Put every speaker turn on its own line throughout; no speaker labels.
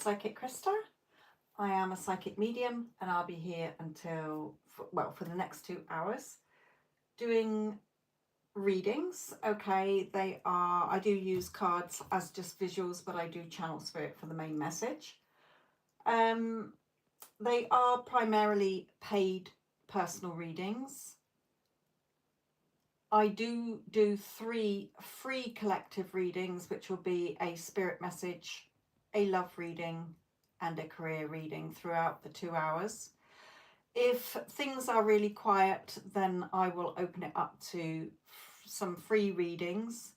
Psychic Krista. I am a psychic medium and I'll be here until, for the next 2 hours doing readings. Okay, I do use cards as just visuals, but I do channel spirit for the main message. They are primarily paid personal readings. I do 3 free collective readings, which will be a spirit message, a love reading, and a career reading throughout the 2 hours. If things are really quiet, then I will open it up to some free readings.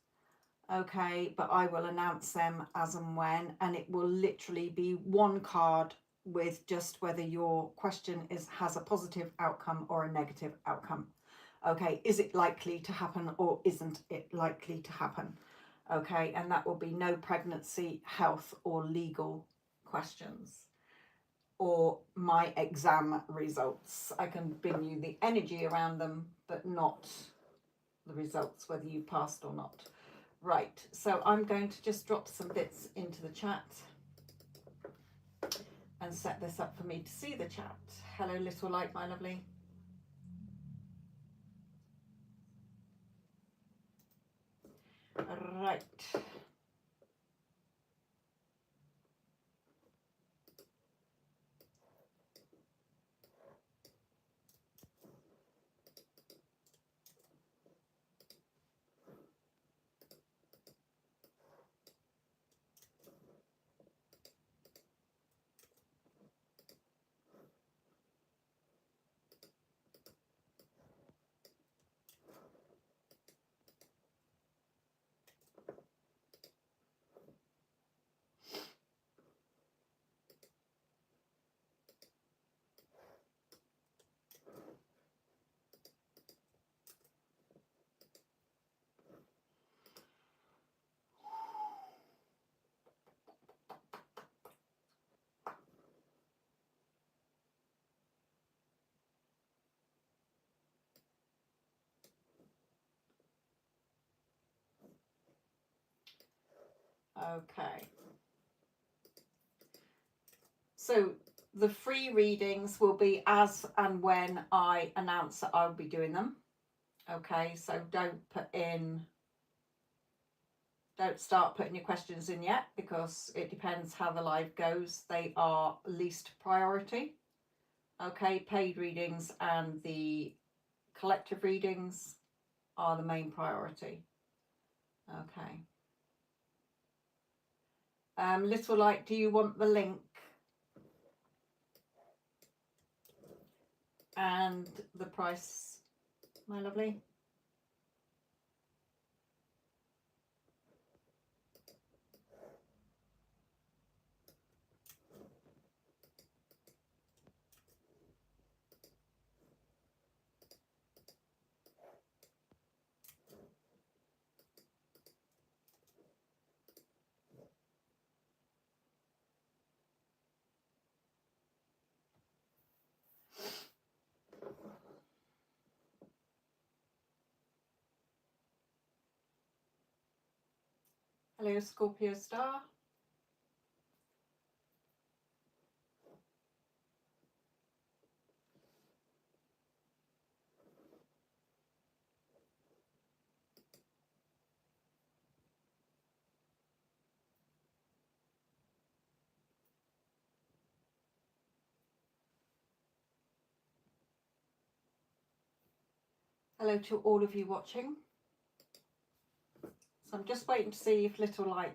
Okay, but I will announce them as and when, and it will literally be one card with just whether your question has a positive outcome or a negative outcome. Okay, is it likely to happen or isn't it likely to happen? Okay, and that will be no pregnancy, health, or legal questions, or my exam results. I can bring you the energy around them, but not the results, whether you passed or not. Right, so I'm going to just drop some bits into the chat and set this up for me to see the chat. Hello, little light, my lovely. Right. Okay. So the free readings will be as and when I announce that I'll be doing them. Okay, so don't start putting your questions in yet, because it depends how the live goes. They are least priority. Okay, paid readings and the collective readings are the main priority. Okay. Little light, do you want the link and the price, my lovely? Hello, Scorpio Star. Hello to all of you watching. So I'm just waiting to see if Little Light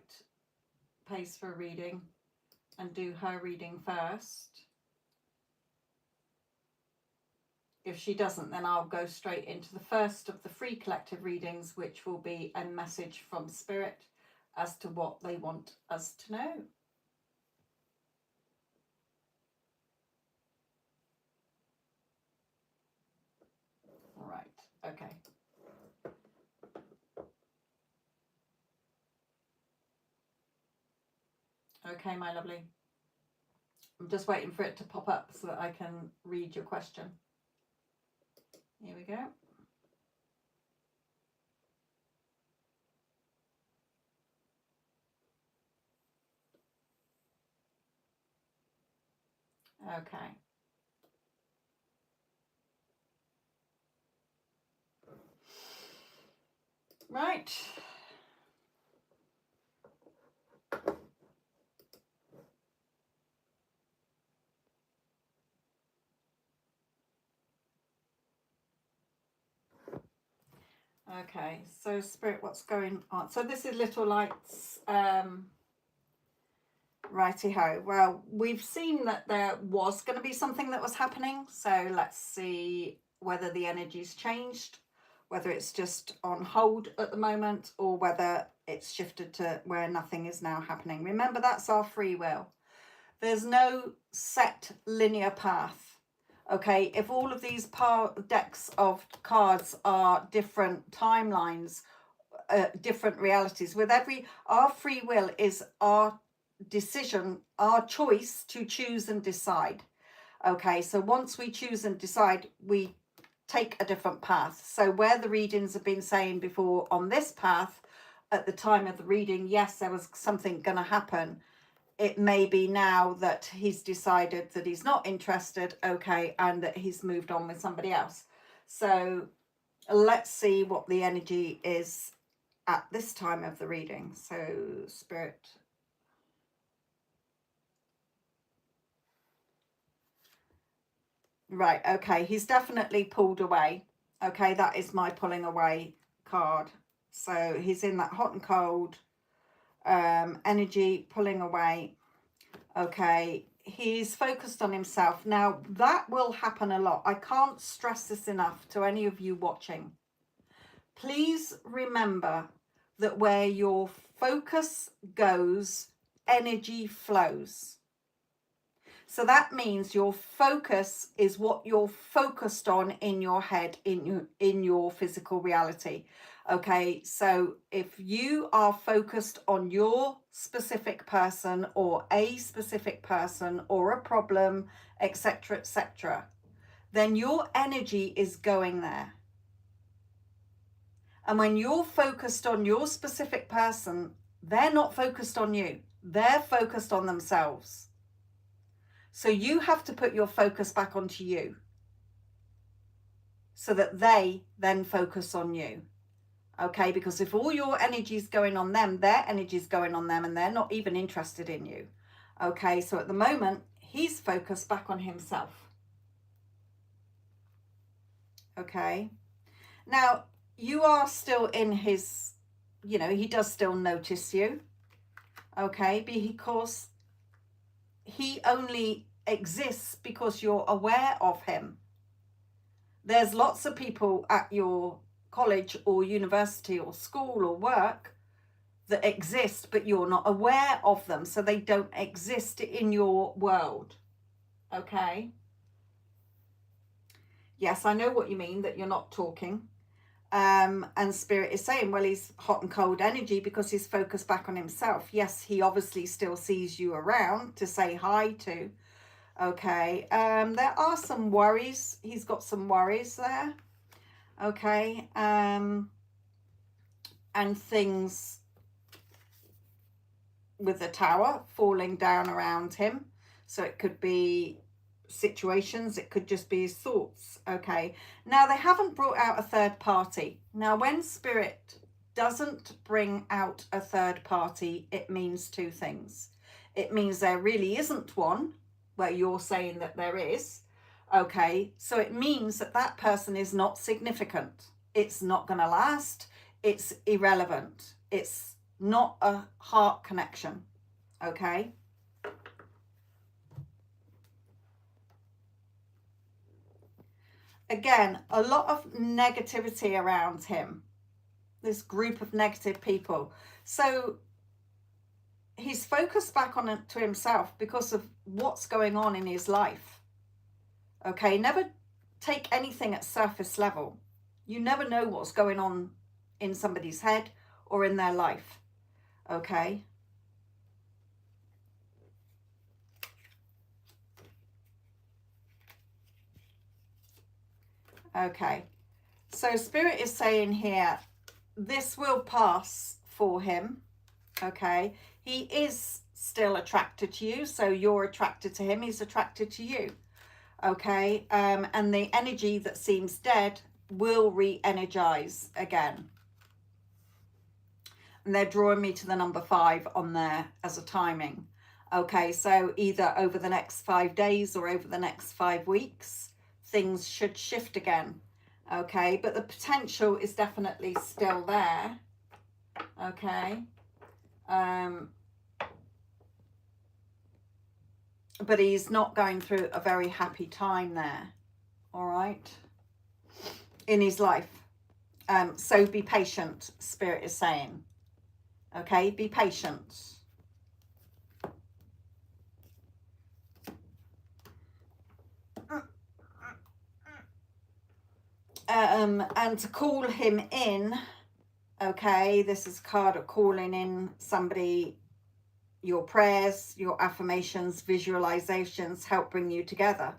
pays for a reading and do her reading first. If she doesn't, then I'll go straight into the first of the free collective readings, which will be a message from Spirit as to what they want us to know. All right, okay. Okay, my lovely. I'm just waiting for it to pop up so that I can read your question. Here we go. Okay. Right. Okay, so Spirit, what's going on? So this is Little Lights. Righty-ho. Well, we've seen that there was going to be something that was happening. So let's see whether the energy's changed, whether it's just on hold at the moment, or whether it's shifted to where nothing is now happening. Remember, that's our free will. There's no set linear path. Okay, if all of these decks of cards are different timelines, different realities, with our free will is our decision, our choice to choose and decide. Okay, so once we choose and decide, we take a different path. So where the readings have been saying before on this path, at the time of the reading, yes, there was something going to happen. It may be now that he's decided that he's not interested, okay, and that he's moved on with somebody else. So let's see what the energy is at this time of the reading. So Spirit. Right, okay, he's definitely pulled away. Okay, that is my pulling away card. So he's in that hot and cold energy, pulling away. Okay, he's focused on himself. Now, that will happen a lot. I can't stress this enough to any of you watching. Please remember that where your focus goes, energy flows. So that means your focus is what you're focused on in your head, in your physical reality. Okay, so if you are focused on your specific person or a specific person or a problem, etc., then your energy is going there. And when you're focused on your specific person, they're not focused on you. They're focused on themselves. So you have to put your focus back onto you so that they then focus on you. Okay, because if all your energy is going on them, their energy is going on them, and they're not even interested in you. Okay, so at the moment, he's focused back on himself. Okay, now you are still in his, he does still notice you. Okay, because he only exists because you're aware of him. There's lots of people at your college or university or school or work that exist, but you're not aware of them, so they don't exist in your world. Okay? Yes, I know what you mean, that you're not talking. And Spirit is saying, well, he's hot and cold energy because he's focused back on himself. Yes, he obviously still sees you around to say hi to. Okay, there are some worries. He's got some worries there. Okay, and things with the tower falling down around him. So it could be situations, it could just be his thoughts. Okay, now they haven't brought out a third party. Now when Spirit doesn't bring out a third party, it means two things. It means there really isn't one where you're saying that there is. Okay, so it means that that person is not significant. It's not going to last. It's irrelevant. It's not a heart connection. Okay. Again, a lot of negativity around him. This group of negative people. So he's focused back on it to himself because of what's going on in his life. Okay, never take anything at surface level. You never know what's going on in somebody's head or in their life. Okay. Okay. So Spirit is saying here, this will pass for him. Okay. He is still attracted to you. So you're attracted to him, he's attracted to you. Okay, and the energy that seems dead will re-energize again. And they're drawing me to the number 5 on there as a timing. Okay, so either over the next 5 days or over the next 5 weeks, things should shift again. Okay, but the potential is definitely still there. Okay. But he's not going through a very happy time there. All right. In his life. So be patient, Spirit is saying. Okay, be patient. And to call him in, okay, this is a card of calling in somebody. Your prayers, your affirmations, visualizations help bring you together.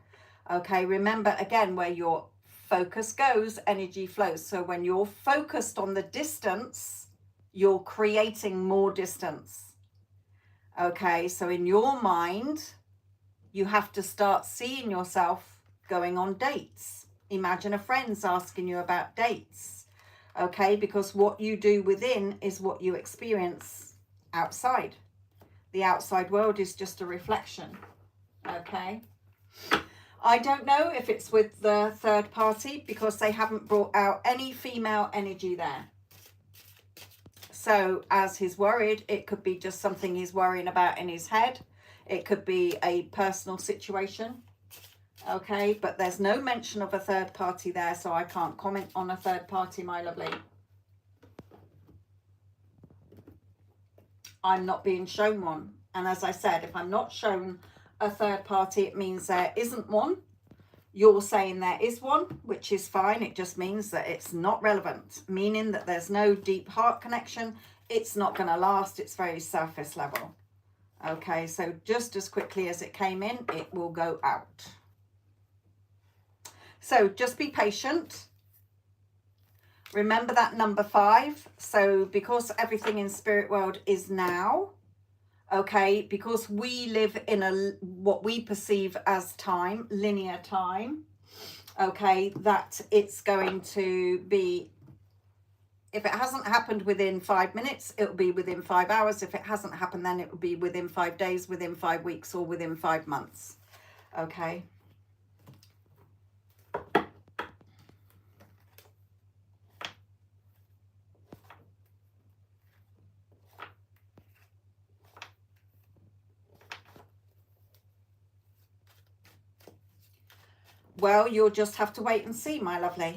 Okay, remember again, where your focus goes, energy flows. So when you're focused on the distance, you're creating more distance. Okay, so in your mind, you have to start seeing yourself going on dates. Imagine a friend's asking you about dates. Okay, because what you do within is what you experience outside. The outside world is just a reflection. Okay. I don't know if it's with the third party because they haven't brought out any female energy there. So as he's worried, it could be just something he's worrying about in his head. It could be a personal situation. Okay, but there's no mention of a third party there, so I can't comment on a third party, my lovely. I'm not being shown one. And as I said, if I'm not shown a third party, it means there isn't one. You're saying there is one, which is fine. It just means that it's not relevant, meaning that there's no deep heart connection. It's not going to last. It's very surface level. Okay, so just as quickly as it came in, it will go out. So just be patient. Remember that number 5. So because everything in spirit world is now, okay, because we live in what we perceive as time, linear time, okay, that it's going to be, if it hasn't happened within 5 minutes, it'll be within 5 hours. If it hasn't happened, then it will be within 5 days, within 5 weeks, or within 5 months. Okay. Well, you'll just have to wait and see, my lovely.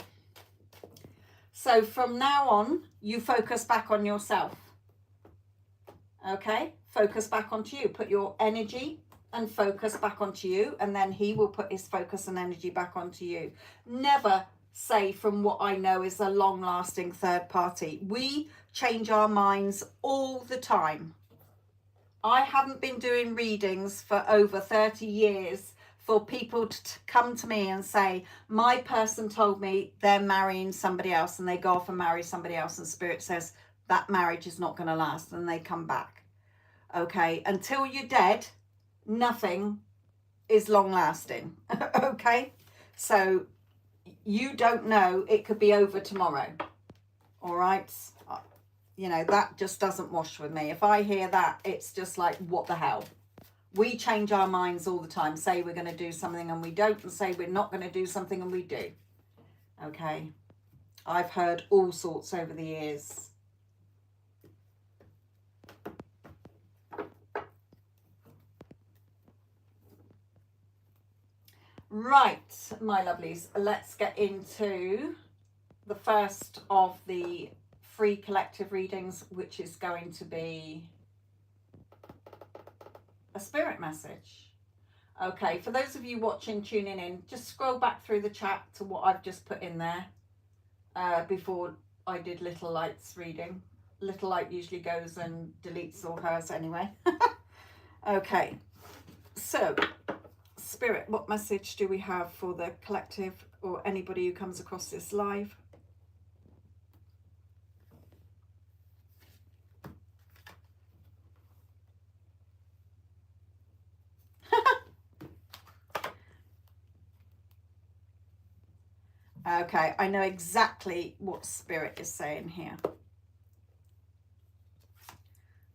So from now on, you focus back on yourself. Okay? Focus back onto you. Put your energy and focus back onto you, and then he will put his focus and energy back onto you. Never say, from what I know, is a long-lasting third party. We change our minds all the time. I haven't been doing readings for over 30 years for people to come to me and say, my person told me they're marrying somebody else, and they go off and marry somebody else, and Spirit says that marriage is not going to last, and they come back. Okay, until you're dead, nothing is long lasting. Okay, so you don't know, it could be over tomorrow. All right, you know, that just doesn't wash with me. If I hear that, it's just like, what the hell? We change our minds all the time. Say we're going to do something and we don't, and say we're not going to do something and we do. Okay. I've heard all sorts over the years. Right, my lovelies, let's get into the first of the free collective readings, which is going to be a spirit message. Okay, for those of you watching, tuning in, just scroll back through the chat to what I've just put in there before I did Little Light's reading. Little Light usually goes and deletes all hers anyway. Okay, so Spirit, what message do we have for the collective or anybody who comes across this live? Okay, I know exactly what Spirit is saying here.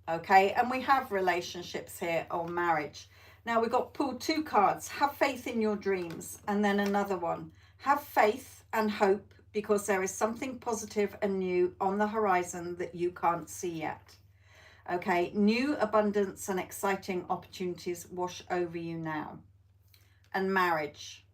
Okay, and we have relationships here or marriage. Now we've got pulled 2 cards. Have faith in your dreams. And then another one. Have faith and hope because there is something positive and new on the horizon that you can't see yet. Okay, new abundance and exciting opportunities wash over you now. And marriage.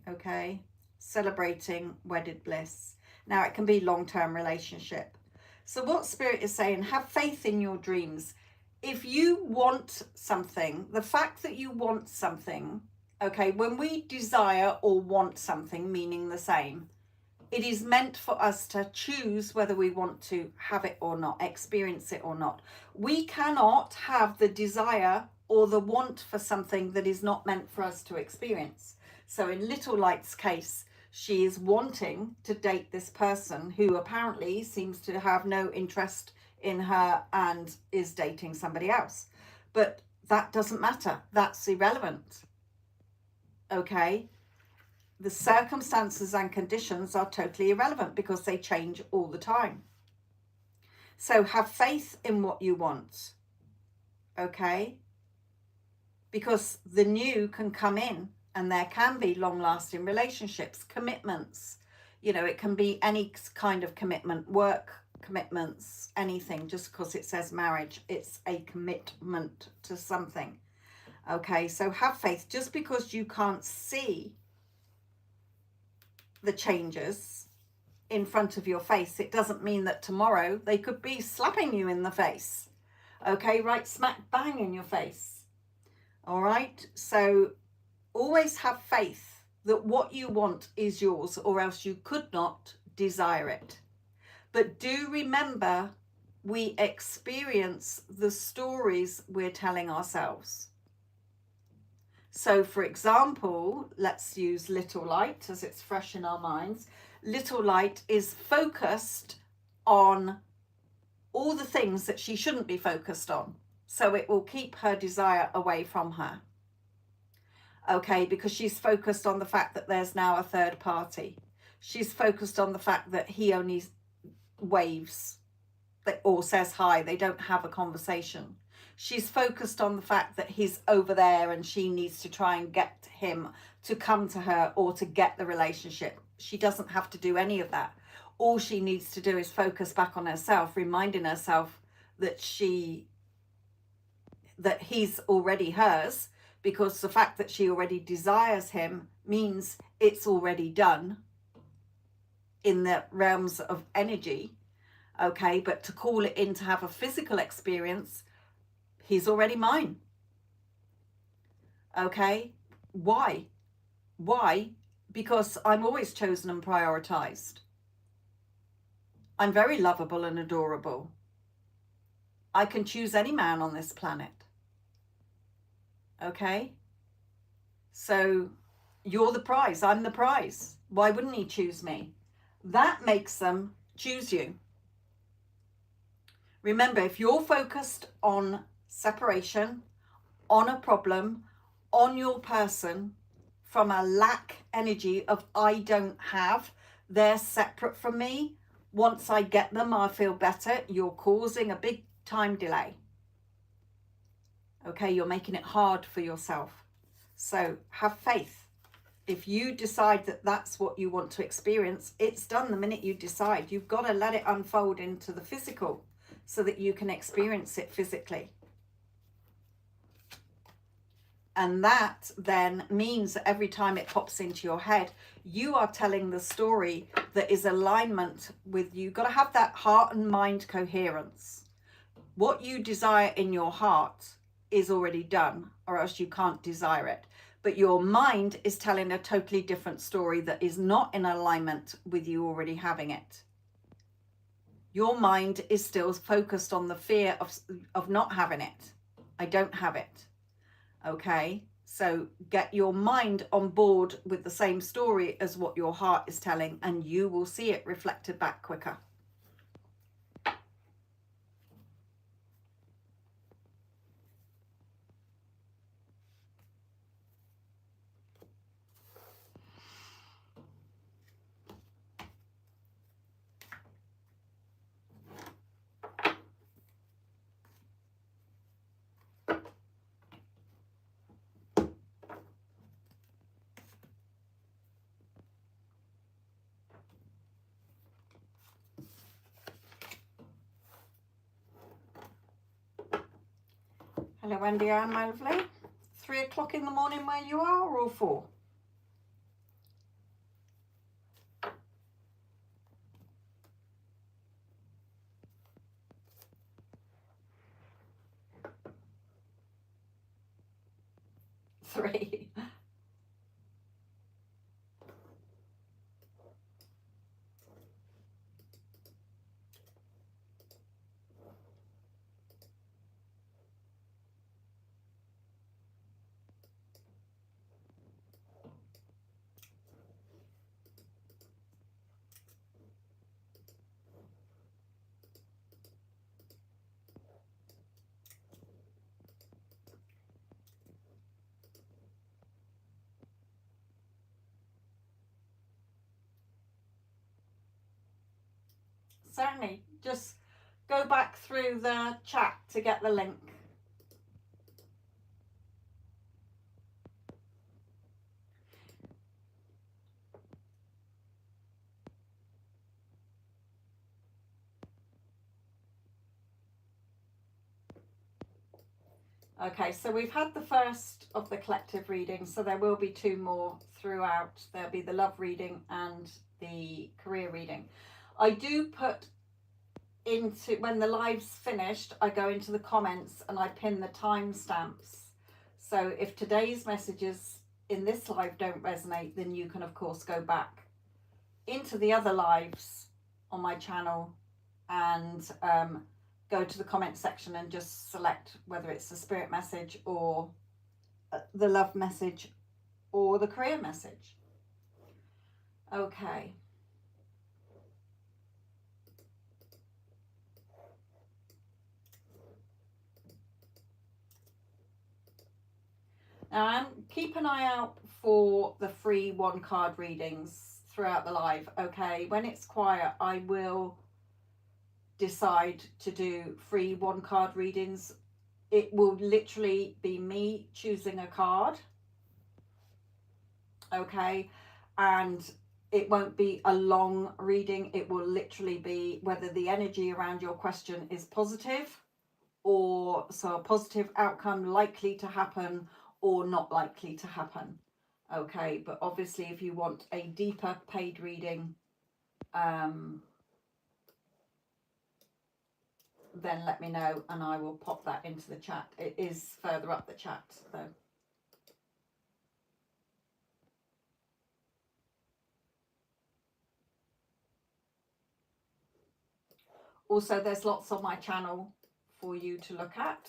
Okay, celebrating wedded bliss. Now it can be long-term relationship. So what Spirit is saying, have faith in your dreams. If you want something, the fact that you want something, okay, when we desire or want something, meaning the same, it is meant for us to choose whether we want to have it or not, experience it or not. We cannot have the desire or the want for something that is not meant for us to experience. So in Little Light's case, she is wanting to date this person who apparently seems to have no interest in her and is dating somebody else. But that doesn't matter. That's irrelevant. Okay? The circumstances and conditions are totally irrelevant because they change all the time. So have faith in what you want. Okay? Because the new can come in. And there can be long-lasting relationships, commitments. You know, it can be any kind of commitment, work commitments, anything. Just because it says marriage, it's a commitment to something. Okay, so have faith. Just because you can't see the changes in front of your face, it doesn't mean that tomorrow they could be slapping you in the face. Okay, right smack bang in your face. All right, so always have faith that what you want is yours, or else you could not desire it. But do remember, we experience the stories we're telling ourselves. So, for example, let's use Little Light as it's fresh in our minds. Little Light is focused on all the things that she shouldn't be focused on. So it will keep her desire away from her. Okay, because she's focused on the fact that there's now a third party. She's focused on the fact that he only waves or says hi. They don't have a conversation. She's focused on the fact that he's over there and she needs to try and get him to come to her or to get the relationship. She doesn't have to do any of that. All she needs to do is focus back on herself, reminding herself that he's already hers, because the fact that she already desires him means it's already done in the realms of energy. Okay, but to call it in to have a physical experience, he's already mine. Okay, why? Because I'm always chosen and prioritized. I'm very lovable and adorable. I can choose any man on this planet. Okay, so you're the prize, I'm the prize. Why wouldn't he choose me? That makes them choose you. Remember, if you're focused on separation, on a problem, on your person, from a lack energy of I don't have, they're separate from me, once I get them I feel better, you're causing a big time delay. Okay, you're making it hard for yourself. So have faith. If you decide that that's what you want to experience, it's done the minute you decide. You've got to let it unfold into the physical so that you can experience it physically. And that then means that every time it pops into your head, you are telling the story that is alignment with you. You've got to have that heart and mind coherence. What you desire in your heart is already done, or else you can't desire it. But your mind is telling a totally different story that is not in alignment with you already having it. Your mind is still focused on the fear of not having it. I don't have it. Okay, so get your mind on board with the same story as what your heart is telling, and you will see it reflected back quicker. Hello, Wendy Ann, my lovely. 3 o'clock in the morning where you are, or 4? Three. Certainly. Just go back through the chat to get the link. Okay, so we've had the first of the collective readings, so there will be 2 more throughout. There'll be the love reading and the career reading. I do put into, when the live's finished, I go into the comments and I pin the timestamps. So if today's messages in this live don't resonate, then you can of course go back into the other lives on my channel and go to the comment section and just select whether it's the spirit message or the love message or the career message. Okay. Now, keep an eye out for the free 1-card readings throughout the live. Okay, when it's quiet, I will decide to do free 1-card readings. It will literally be me choosing a card. Okay, and it won't be a long reading. It will literally be whether the energy around your question is positive, or so a positive outcome likely to happen or not likely to happen. Okay, but obviously if you want a deeper paid reading, then let me know and I will pop that into the chat. It is further up the chat though. Also, there's lots on my channel for you to look at.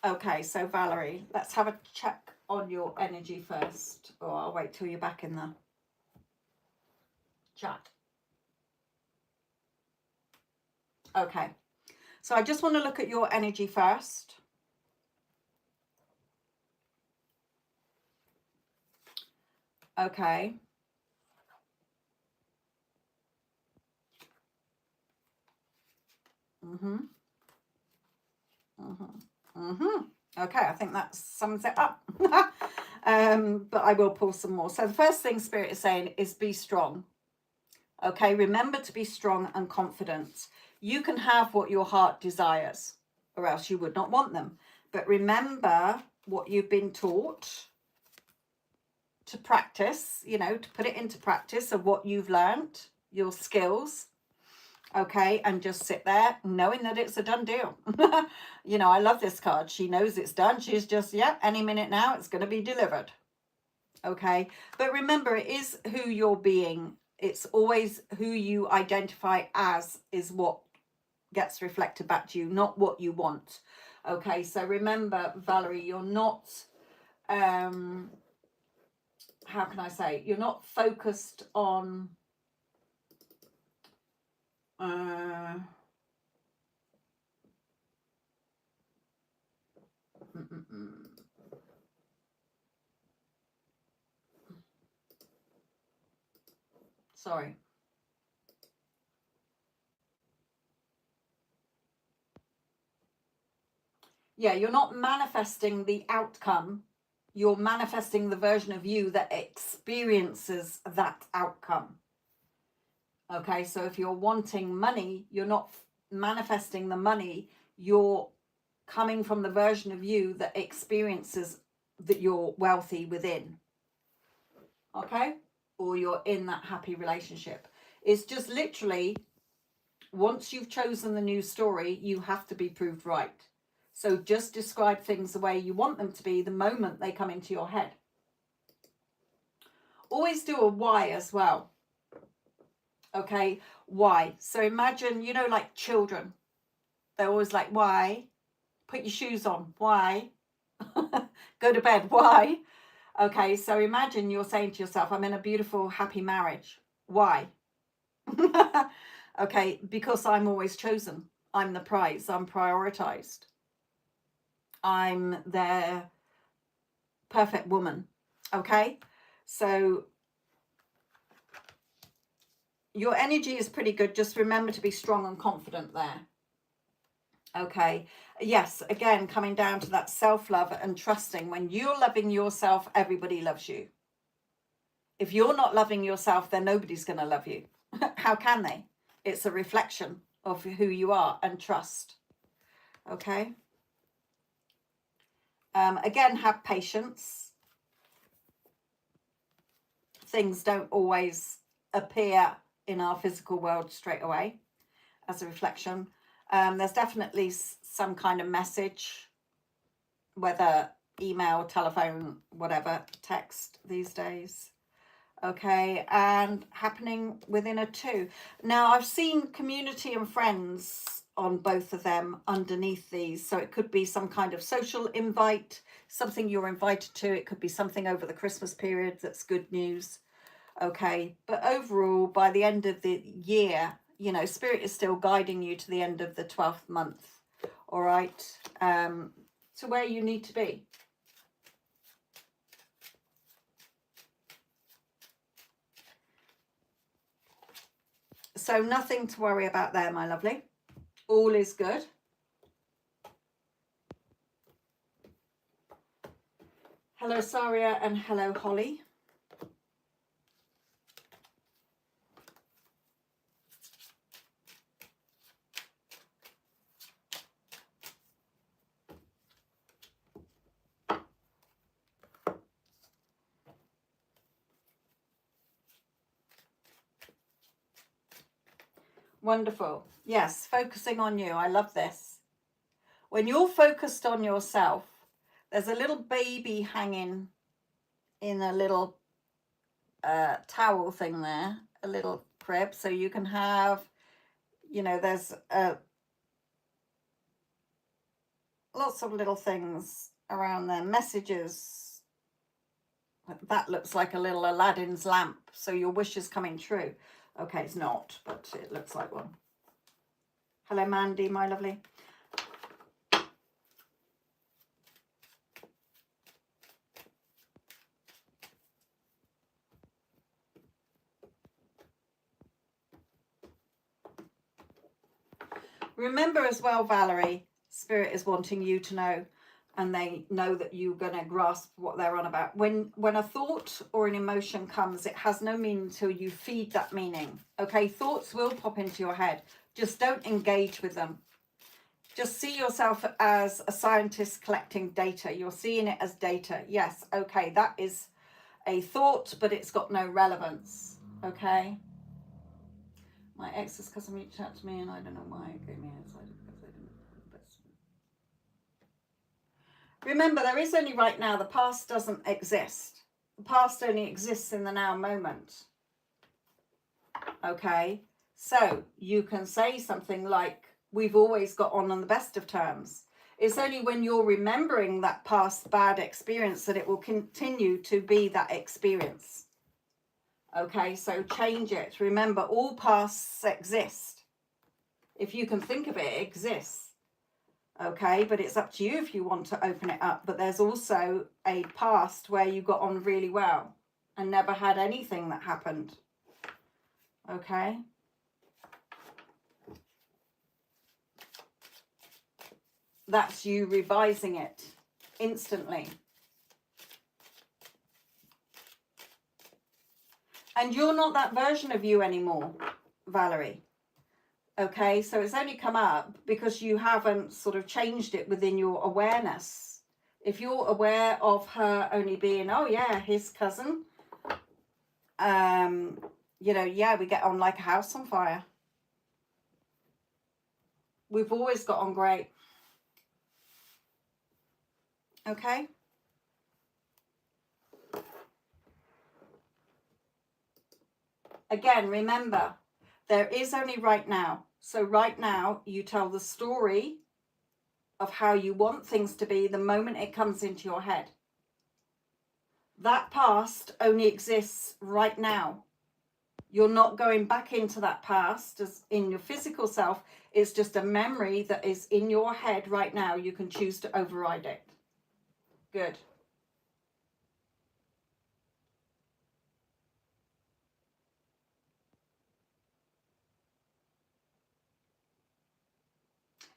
Okay, so Valerie, let's have a check on your energy first, or I'll wait till you're back in the chat. Okay, so I just want to look at your energy first. Okay. Okay, I think that sums it up. But I will pull some more. So the first thing Spirit is saying is be strong. Okay, remember to be strong and confident. You can have what your heart desires, or else you would not want them. But remember what you've been taught to practice, you know, to put it into practice of what you've learned, your skills. Okay, and just sit there knowing that it's a done deal. You know, I love this card. She knows it's done. She's just, yeah, any minute now it's going to be delivered. Okay, but remember, it is who you're being. It's always who you identify as is what gets reflected back to you, not what you want. Okay, so remember, Valerie, you're not, how can I say, you're not focused on sorry. Yeah, you're not manifesting the outcome. You're manifesting the version of you that experiences that outcome. Okay, so if you're wanting money, you're not manifesting the money. You're coming from the version of you that experiences that you're wealthy within. Okay? Or you're in that happy relationship. It's just literally, once you've chosen the new story, you have to be proved right. So just describe things the way you want them to be the moment they come into your head. Always do a why as well. Okay, why? So imagine, you know, like children. They're always like, why? Put your shoes on. Why? Go to bed. Why? Okay, so imagine you're saying to yourself, I'm in a beautiful, happy marriage. Why? Okay, because I'm always chosen. I'm the prize. I'm prioritized. I'm their perfect woman. Okay, so your energy is pretty good. Just remember to be strong and confident there. Okay, yes, again, coming down to that self-love and trusting. When you're loving yourself, everybody loves you. If you're not loving yourself, then nobody's going to love you. How can they? It's a reflection of who you are, and trust. Okay. Again, have patience. Things don't always appear in our physical world straight away as a reflection. There's definitely some kind of message, whether email, telephone, whatever, text these days. Okay, and happening within a 2. Now, I've seen community and friends on both of them underneath these. So it could be some kind of social invite, something you're invited to. It could be something over the Christmas period that's good news. Okay, but overall, by the end of the year, you know, Spirit is still guiding you to the end of the 12th month. All right, to where you need to be. So nothing to worry about there, my lovely. All is good. Hello, Saria, and hello, Holly. Wonderful. Yes, focusing on you. I love this. When you're focused on yourself, there's a little baby hanging in a little towel thing there, a little crib. So you can have, you know, there's lots of little things around there. Messages. That looks like a little Aladdin's lamp. So your wish is coming true. Okay, it's not, but it looks like one. Hello, Mandy, my lovely. Remember as well, Valerie, Spirit is wanting you to know, and they know that you're going to grasp what they're on about. When a thought or an emotion comes, it has no meaning until you feed that meaning. Okay, thoughts will pop into your head. Just don't engage with them. Just see yourself as a scientist collecting data. You're seeing it as data. Yes, okay, that is a thought, but it's got no relevance. Okay. My ex's cousin reached out to me, and I don't know why it gave me anxiety because I didn't have the best. Remember, there is only right now. The past doesn't exist. The past only exists in the now moment. Okay, so you can say something like, we've always got on the best of terms. It's only when you're remembering that past bad experience that it will continue to be that experience. Okay, so change it. Remember, all pasts exist. If you can think of it, it exists. Okay, but it's up to you if you want to open it up. But there's also a past where you got on really well and never had anything that happened. Okay. That's you revising it instantly. And you're not that version of you anymore, Valerie. Okay, so it's only come up because you haven't sort of changed it within your awareness. If you're aware of her only being, oh yeah, his cousin, you know, yeah, we get on like a house on fire. We've always got on great. Okay. Again, remember, there is only right now. So right now, you tell the story of how you want things to be the moment it comes into your head. That past only exists right now. You're not going back into that past as in your physical self. It's just a memory that is in your head right now. You can choose to override it. Good.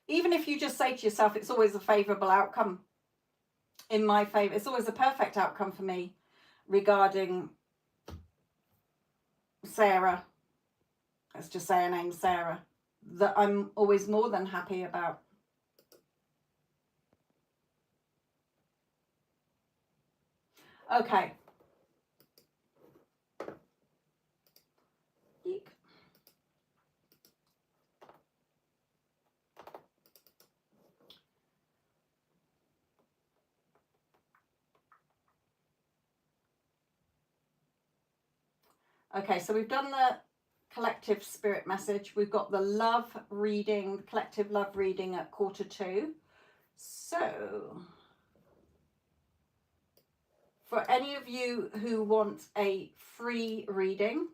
Even if you just say to yourself, it's always a favorable outcome. In my favor, it's always a perfect outcome for me regarding Sarah. Let's just say her name, Sarah, that I'm always more than happy about. Okay. Eek. Okay, so we've done the collective spirit message. We've got the love reading, collective love reading at 1:45. So for any of you who want a free reading,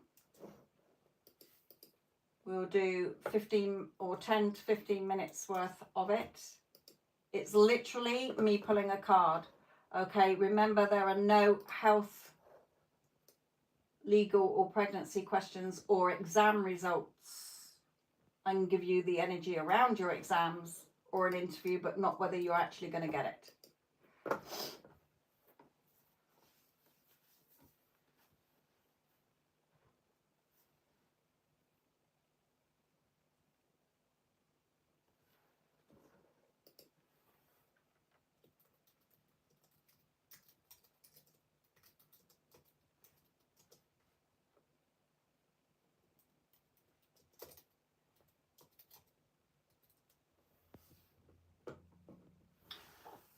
we'll do 15 or 10 to 15 minutes worth of it. It's literally me pulling a card. Okay, remember there are no health, legal or pregnancy questions or exam results. I can give you the energy around your exams or an interview, but not whether you're actually going to get it.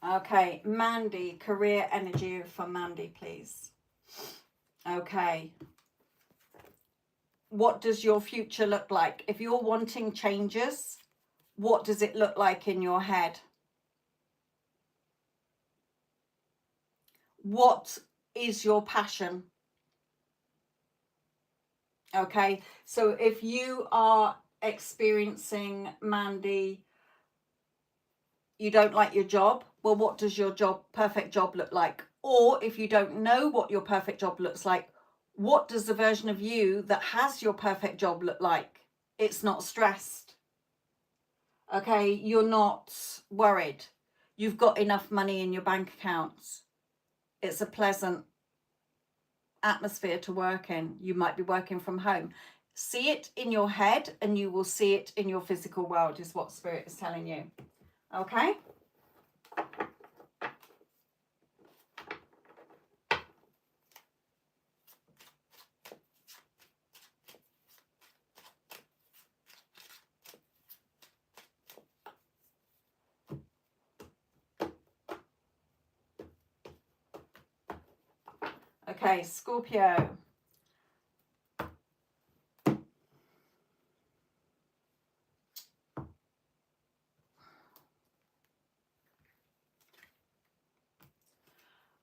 Okay, Mandy, career energy for Mandy, please. Okay. What does your future look like? If you're wanting changes, what does it look like in your head? What is your passion? Okay, so if you are experiencing, Mandy, you don't like your job, well, what does your perfect job look like? Or if you don't know what your perfect job looks like, what does the version of you that has your perfect job look like? It's not stressed. Okay, you're not worried. You've got enough money in your bank accounts. It's a pleasant atmosphere to work in. You might be working from home. See it in your head and you will see it in your physical world, is what Spirit is telling you. Okay? Okay, Scorpio.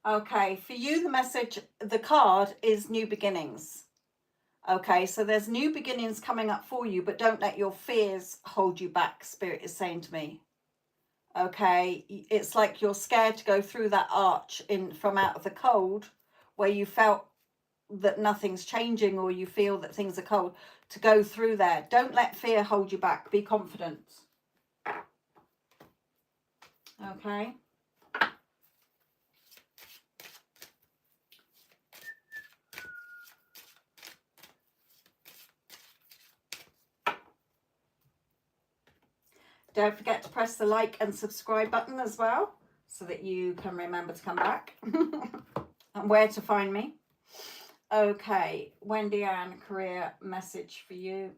Okay, for you, the message, the card is new beginnings. Okay, so there's new beginnings coming up for you, but don't let your fears hold you back, Spirit is saying to me. Okay, it's like you're scared to go through that arch from out of the cold where you felt that nothing's changing or you feel that things are cold, to go through there. Don't let fear hold you back. Be confident. Okay. Don't forget to press the like and subscribe button as well, so that you can remember to come back. And where to find me. Okay, Wendy Ann, career message for you.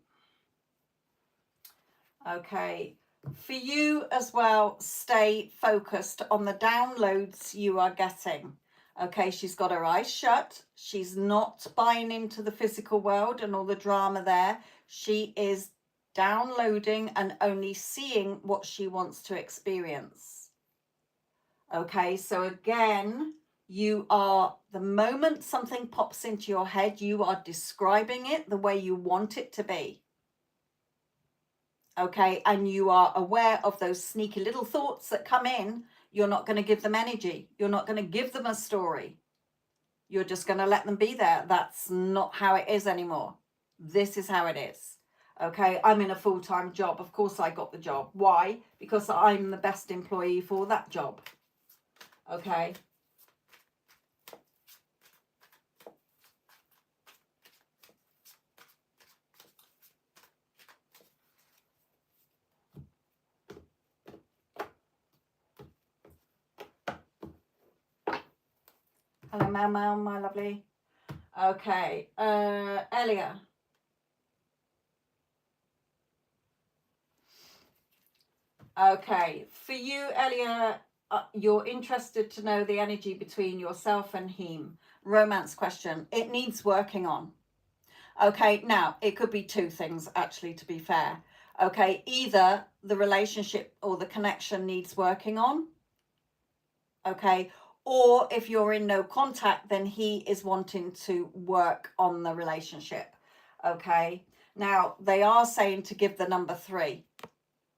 Okay, for you as well, stay focused on the downloads you are getting. Okay, she's got her eyes shut. She's not buying into the physical world and all the drama there. She is downloading and only seeing what she wants to experience. Okay, so again, you are, the moment something pops into your head, you are describing it the way you want it to be. Okay, and you are aware of those sneaky little thoughts that come in. You're not going to give them energy. You're not going to give them a story. You're just going to let them be there. That's not how it is anymore. This is how it is. Okay, I'm in a full-time job. Of course I got the job. Why? Because I'm the best employee for that job. Okay. Hello, Mal, my lovely. Okay, Elia. Okay, for you, Elia, you're interested to know the energy between yourself and him. Romance question. It needs working on. Okay, now, it could be two things, actually, to be fair. Okay, either the relationship or the connection needs working on. Okay, or if you're in no contact, then he is wanting to work on the relationship. Okay, now, they are saying to give the number 3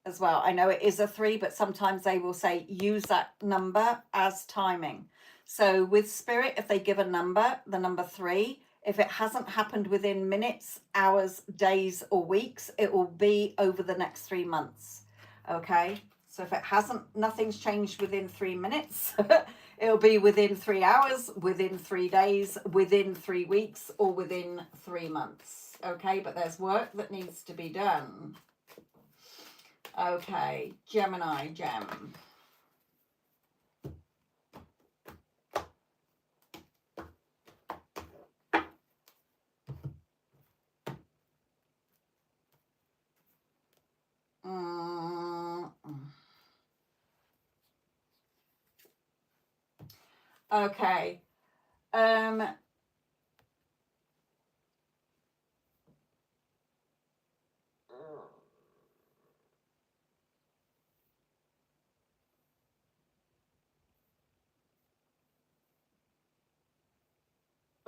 as well. I know it is a 3, but sometimes they will say use that number as timing. So with spirit, if they give a number, the number 3, if it hasn't happened within minutes, hours, days, or weeks, it will be over the next 3 months. Okay, so if it hasn't, nothing's changed within 3 minutes, it'll be within 3 hours, within 3 days, within 3 weeks, or within 3 months. Okay, but there's work that needs to be done. Okay, Gemini gem. Okay.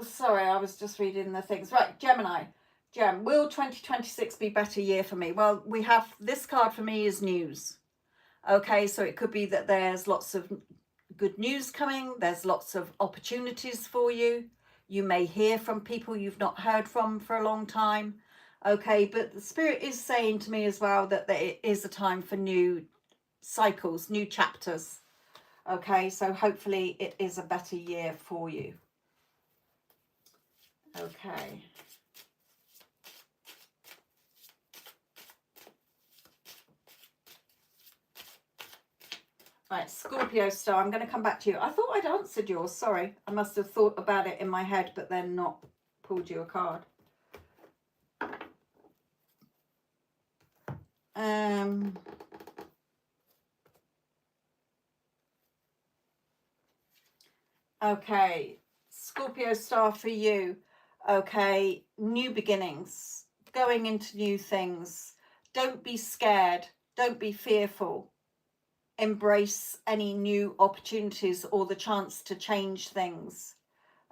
Sorry, I was just reading the things. Right, Gemini. Gem, will 2026 be a better year for me? Well, we have this card for me is news. Okay, so it could be that there's lots of good news coming. There's lots of opportunities for you. You may hear from people you've not heard from for a long time. Okay, but the spirit is saying to me as well that it is a time for new cycles, new chapters. Okay, so hopefully it is a better year for you. Okay. Right, Scorpio star, I'm going to come back to you. I thought I'd answered yours. Sorry. I must have thought about it in my head, but then not pulled you a card. Okay, Scorpio star for you. Okay, new beginnings, going into new things. Don't be scared. Don't be fearful. Embrace any new opportunities or the chance to change things.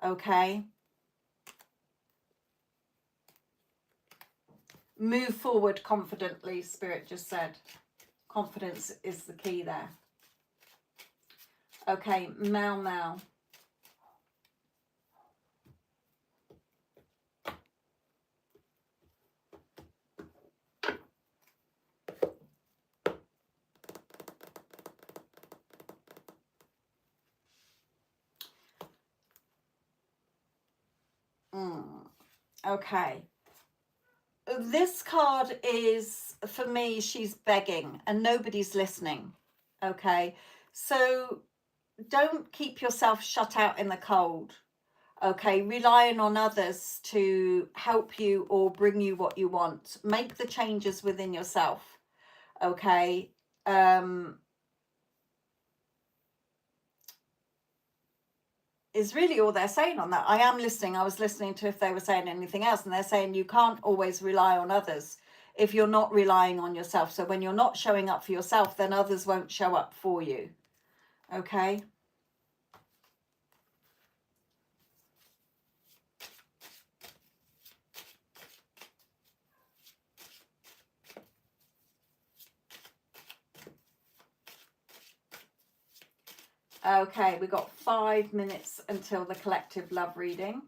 Okay. Move forward confidently, Spirit just said. Confidence is the key there. Okay, Mal. Okay. This card is, for me, she's begging and nobody's listening. Okay. So don't keep yourself shut out in the cold. Okay, relying on others to help you or bring you what you want. Make the changes within yourself. Okay. Is really all they're saying on that. I am listening. I was listening to if they were saying anything else, and they're saying you can't always rely on others if you're not relying on yourself. So when you're not showing up for yourself, then others won't show up for you. Okay. Okay, we've got 5 minutes until the collective love reading.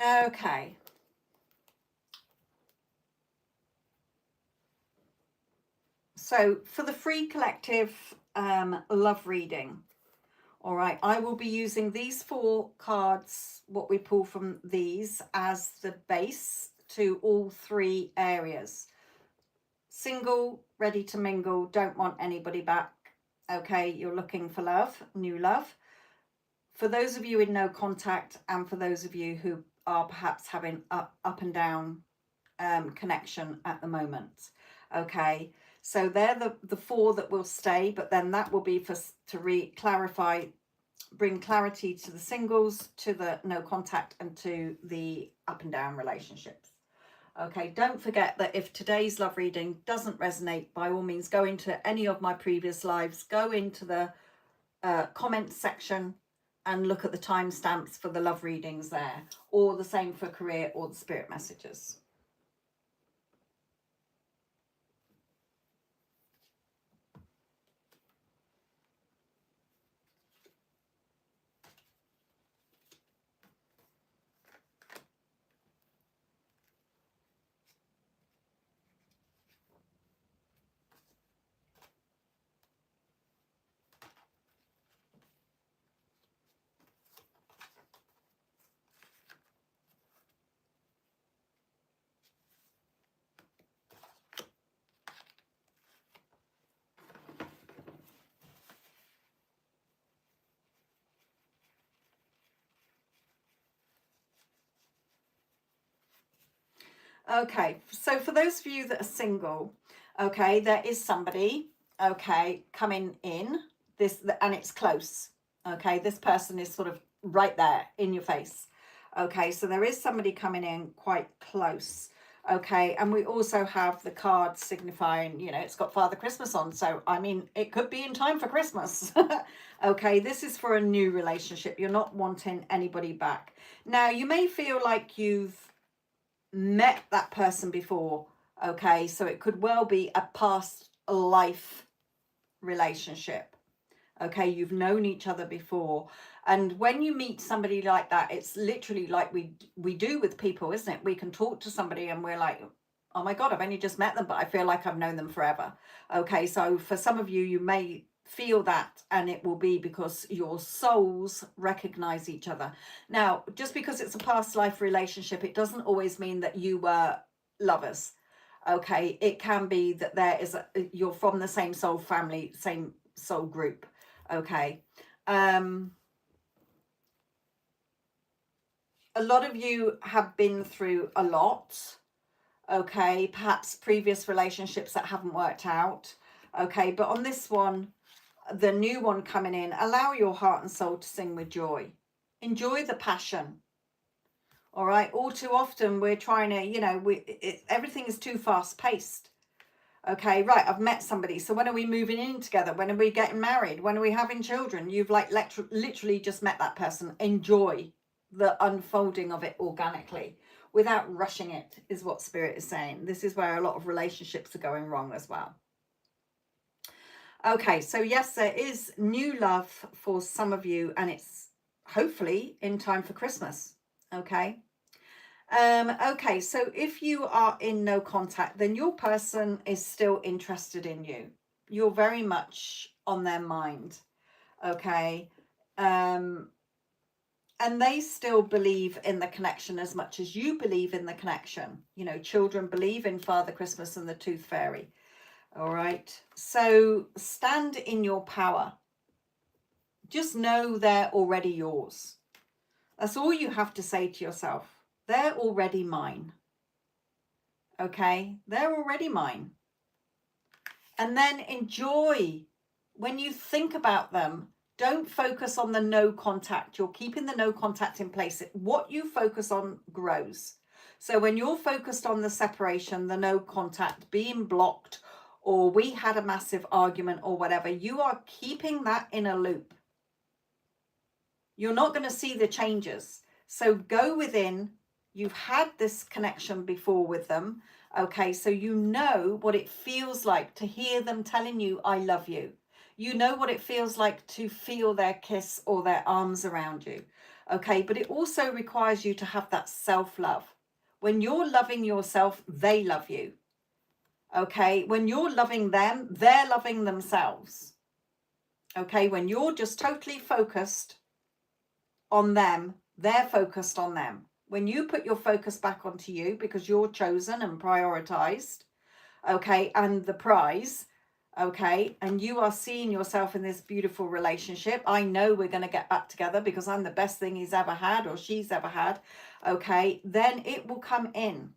Okay. So for the free collective love reading, all right, I will be using these 4 cards, what we pull from these, as the base to all 3 areas. Single, ready to mingle, don't want anybody back. Okay, you're looking for love, new love. For those of you in no contact, and for those of you who are perhaps having up and down connection at the moment. Okay, so they're the 4 that will stay, but then that will be for to clarify bring clarity to the singles, to the no contact, and to the up and down relationships. Okay, don't forget that if today's love reading doesn't resonate, by all means, go into any of my previous lives, go into the comments section and look at the timestamps for the love readings there, or the same for career or the spirit messages. Okay, so for those of you that are single, okay, there is somebody, okay, coming in this, and it's close. Okay, this person is sort of right there in your face. Okay, so there is somebody coming in quite close. Okay, and we also have the card signifying, you know, it's got Father Christmas on, so I mean, it could be in time for Christmas. Okay, this is for a new relationship. You're not wanting anybody back. Now, you may feel like you've met that person before. Okay, so it could well be a past life relationship. Okay, you've known each other before, and when you meet somebody like that, it's literally like we do with people, isn't it? We can talk to somebody and we're like, oh my god, I've only just met them, but I feel like I've known them forever. Okay, so for some of you, you may feel that, and it will be because your souls recognize each other. Now, just because it's a past life relationship, it doesn't always mean that you were lovers. Okay, it can be that you're from the same soul family, same soul group. Okay, a lot of you have been through a lot. Okay, perhaps previous relationships that haven't worked out. Okay, but on this one, the new one coming in, allow your heart and soul to sing with joy. Enjoy the passion. All right, all too often we're trying to, you know, everything is too fast paced. Okay, right, I've met somebody, so when are we moving in together? When are we getting married? When are we having children? You've like literally just met that person. Enjoy the unfolding of it organically without rushing it, is what Spirit is saying. This is where a lot of relationships are going wrong as well. Okay, so yes, there is new love for some of you, and it's hopefully in time for Christmas. Okay. Okay, so if you are in no contact, then your person is still interested in you. You're very much on their mind. Okay. And they still believe in the connection as much as you believe in the connection. You know, children believe in Father Christmas and the Tooth Fairy. All right. So stand in your power. Just know they're already yours. That's all you have to say to yourself. They're already mine. Okay, they're already mine. And then enjoy when you think about them. Don't focus on the no contact. You're keeping the no contact in place. What you focus on grows. So when you're focused on the separation, the no contact, being blocked, or we had a massive argument or whatever, you are keeping that in a loop. You're not going to see the changes. So go within. You've had this connection before with them. Okay, so you know what it feels like to hear them telling you, I love you. You know what it feels like to feel their kiss or their arms around you. Okay, but it also requires you to have that self-love. When you're loving yourself, they love you. Okay, when you're loving them, they're loving themselves. Okay, when you're just totally focused on them, they're focused on them. When you put your focus back onto you because you're chosen and prioritized, okay, and the prize, okay, and you are seeing yourself in this beautiful relationship. I know we're going to get back together because I'm the best thing he's ever had or she's ever had, okay, then it will come in.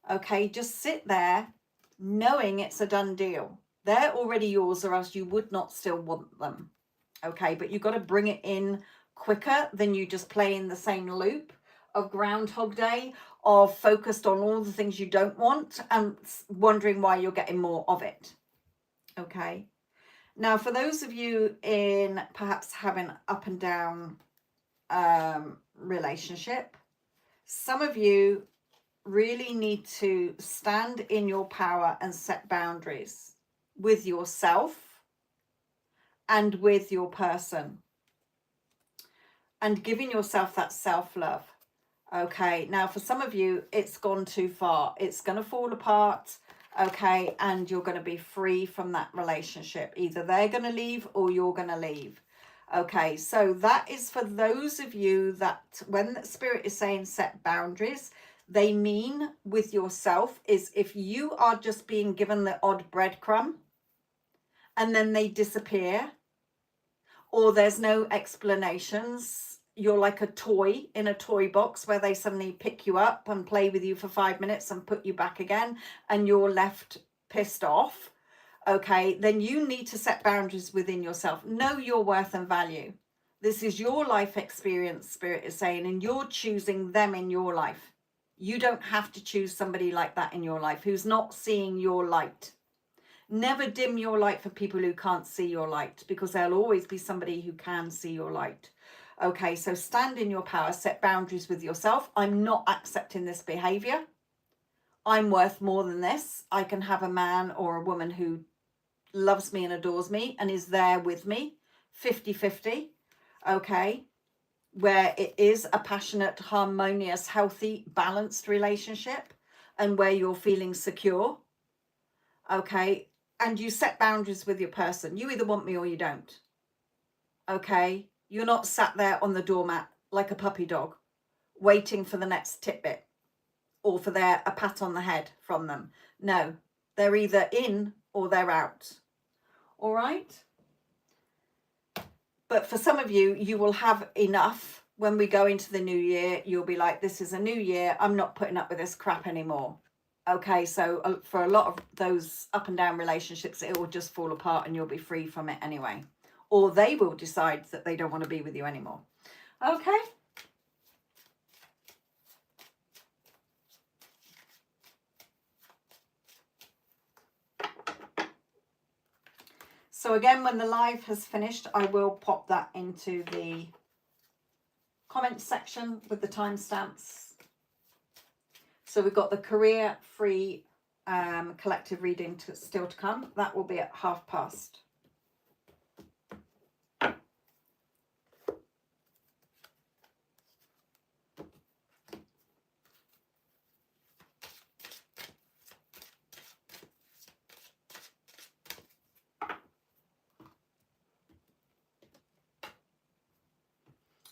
Okay, just sit there knowing it's a done deal. They're already yours, or else you would not still want them. Okay, but you've got to bring it in quicker than you just play in the same loop of Groundhog Day, of focused on all the things you don't want and wondering why you're getting more of it. Okay. Now, for those of you in perhaps having up and down relationship, some of you really need to stand in your power and set boundaries with yourself and with your person, and giving yourself that self-love. Okay, now for some of you, it's gone too far. It's going to fall apart, okay, and you're going to be free from that relationship. Either they're going to leave or you're going to leave. Okay, so that is for those of you that when the Spirit is saying set boundaries, they mean with yourself is if you are just being given the odd breadcrumb and then they disappear, or there's no explanations, you're like a toy in a toy box where they suddenly pick you up and play with you for 5 minutes and put you back again, and you're left pissed off, okay, then you need to set boundaries within yourself. Know your worth and value. This is your life experience, Spirit is saying, and you're choosing them in your life. You don't have to choose somebody like that in your life who's not seeing your light. Never dim your light for people who can't see your light, because there'll always be somebody who can see your light. Okay, so stand in your power, set boundaries with yourself. I'm not accepting this behavior. I'm worth more than this. I can have a man or a woman who loves me and adores me and is there with me 50-50. Okay, where it is a passionate, harmonious, healthy, balanced relationship, and where you're feeling secure. Okay, and you set boundaries with your person. You either want me or you don't. Okay, you're not sat there on the doormat like a puppy dog waiting for the next tidbit or for a pat on the head from them. No, they're either in or they're out. All right. But for some of you, you will have enough. When we go into the new year, you'll be like, this is a new year. I'm not putting up with this crap anymore. Okay, so for a lot of those up and down relationships, it will just fall apart and you'll be free from it anyway. Or they will decide that they don't want to be with you anymore. Okay. So again, when the live has finished, I will pop that into the comment section with the timestamps. So we've got the career free collective reading still to come. That will be at past.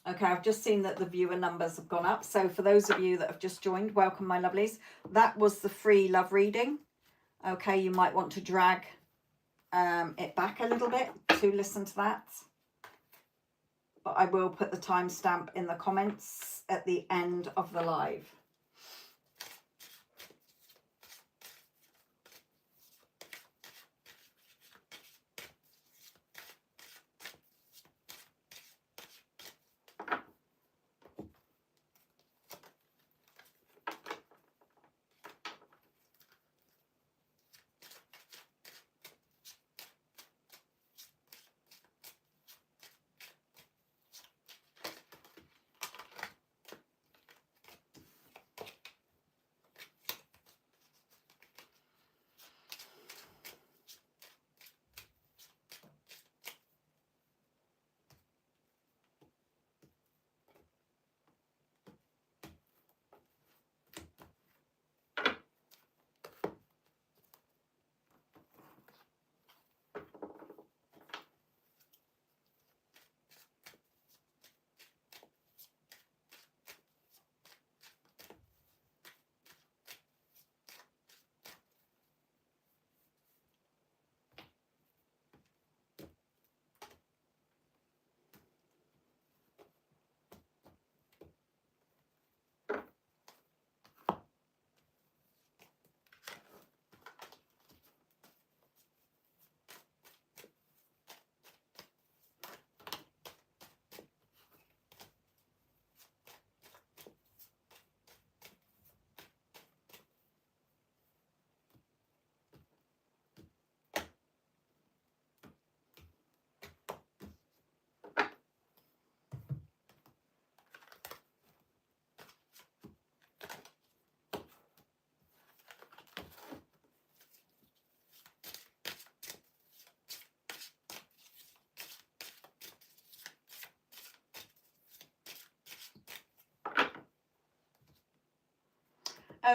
Okay, I've just seen that the viewer numbers have gone up. So for those of you that have just joined, welcome, my lovelies. That was the free love reading. Okay, you might want to drag it back a little bit to listen to that. But I will put the timestamp in the comments at the end of the live.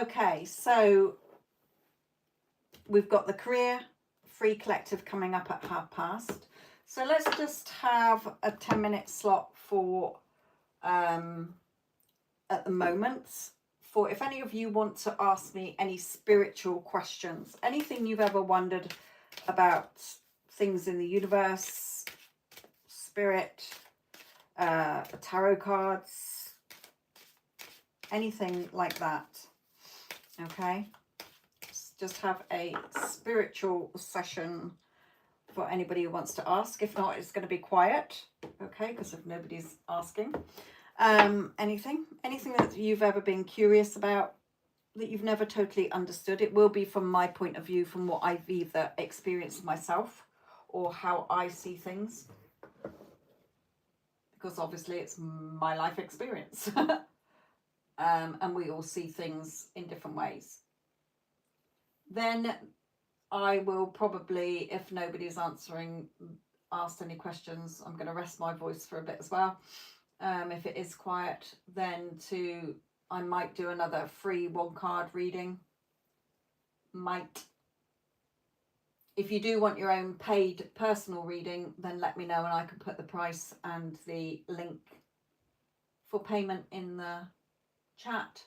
Okay, so we've got the career free collective coming up at past. So let's just have a 10-minute slot for at the moment, for if any of you want to ask me any spiritual questions, anything you've ever wondered about things in the universe, spirit, tarot cards, anything like that. Okay, just have a spiritual session for anybody who wants to ask. If not, it's going to be quiet, okay, because if nobody's asking. Anything that you've ever been curious about, that you've never totally understood. It will be from my point of view, from what I've either experienced myself or how I see things, because obviously it's my life experience. And we all see things in different ways. Then I will probably, if nobody's asked any questions, I'm going to rest my voice for a bit as well. If it is quiet, then I might do another free 1-card reading. If you do want your own paid personal reading, then let me know and I can put the price and the link for payment in the chat.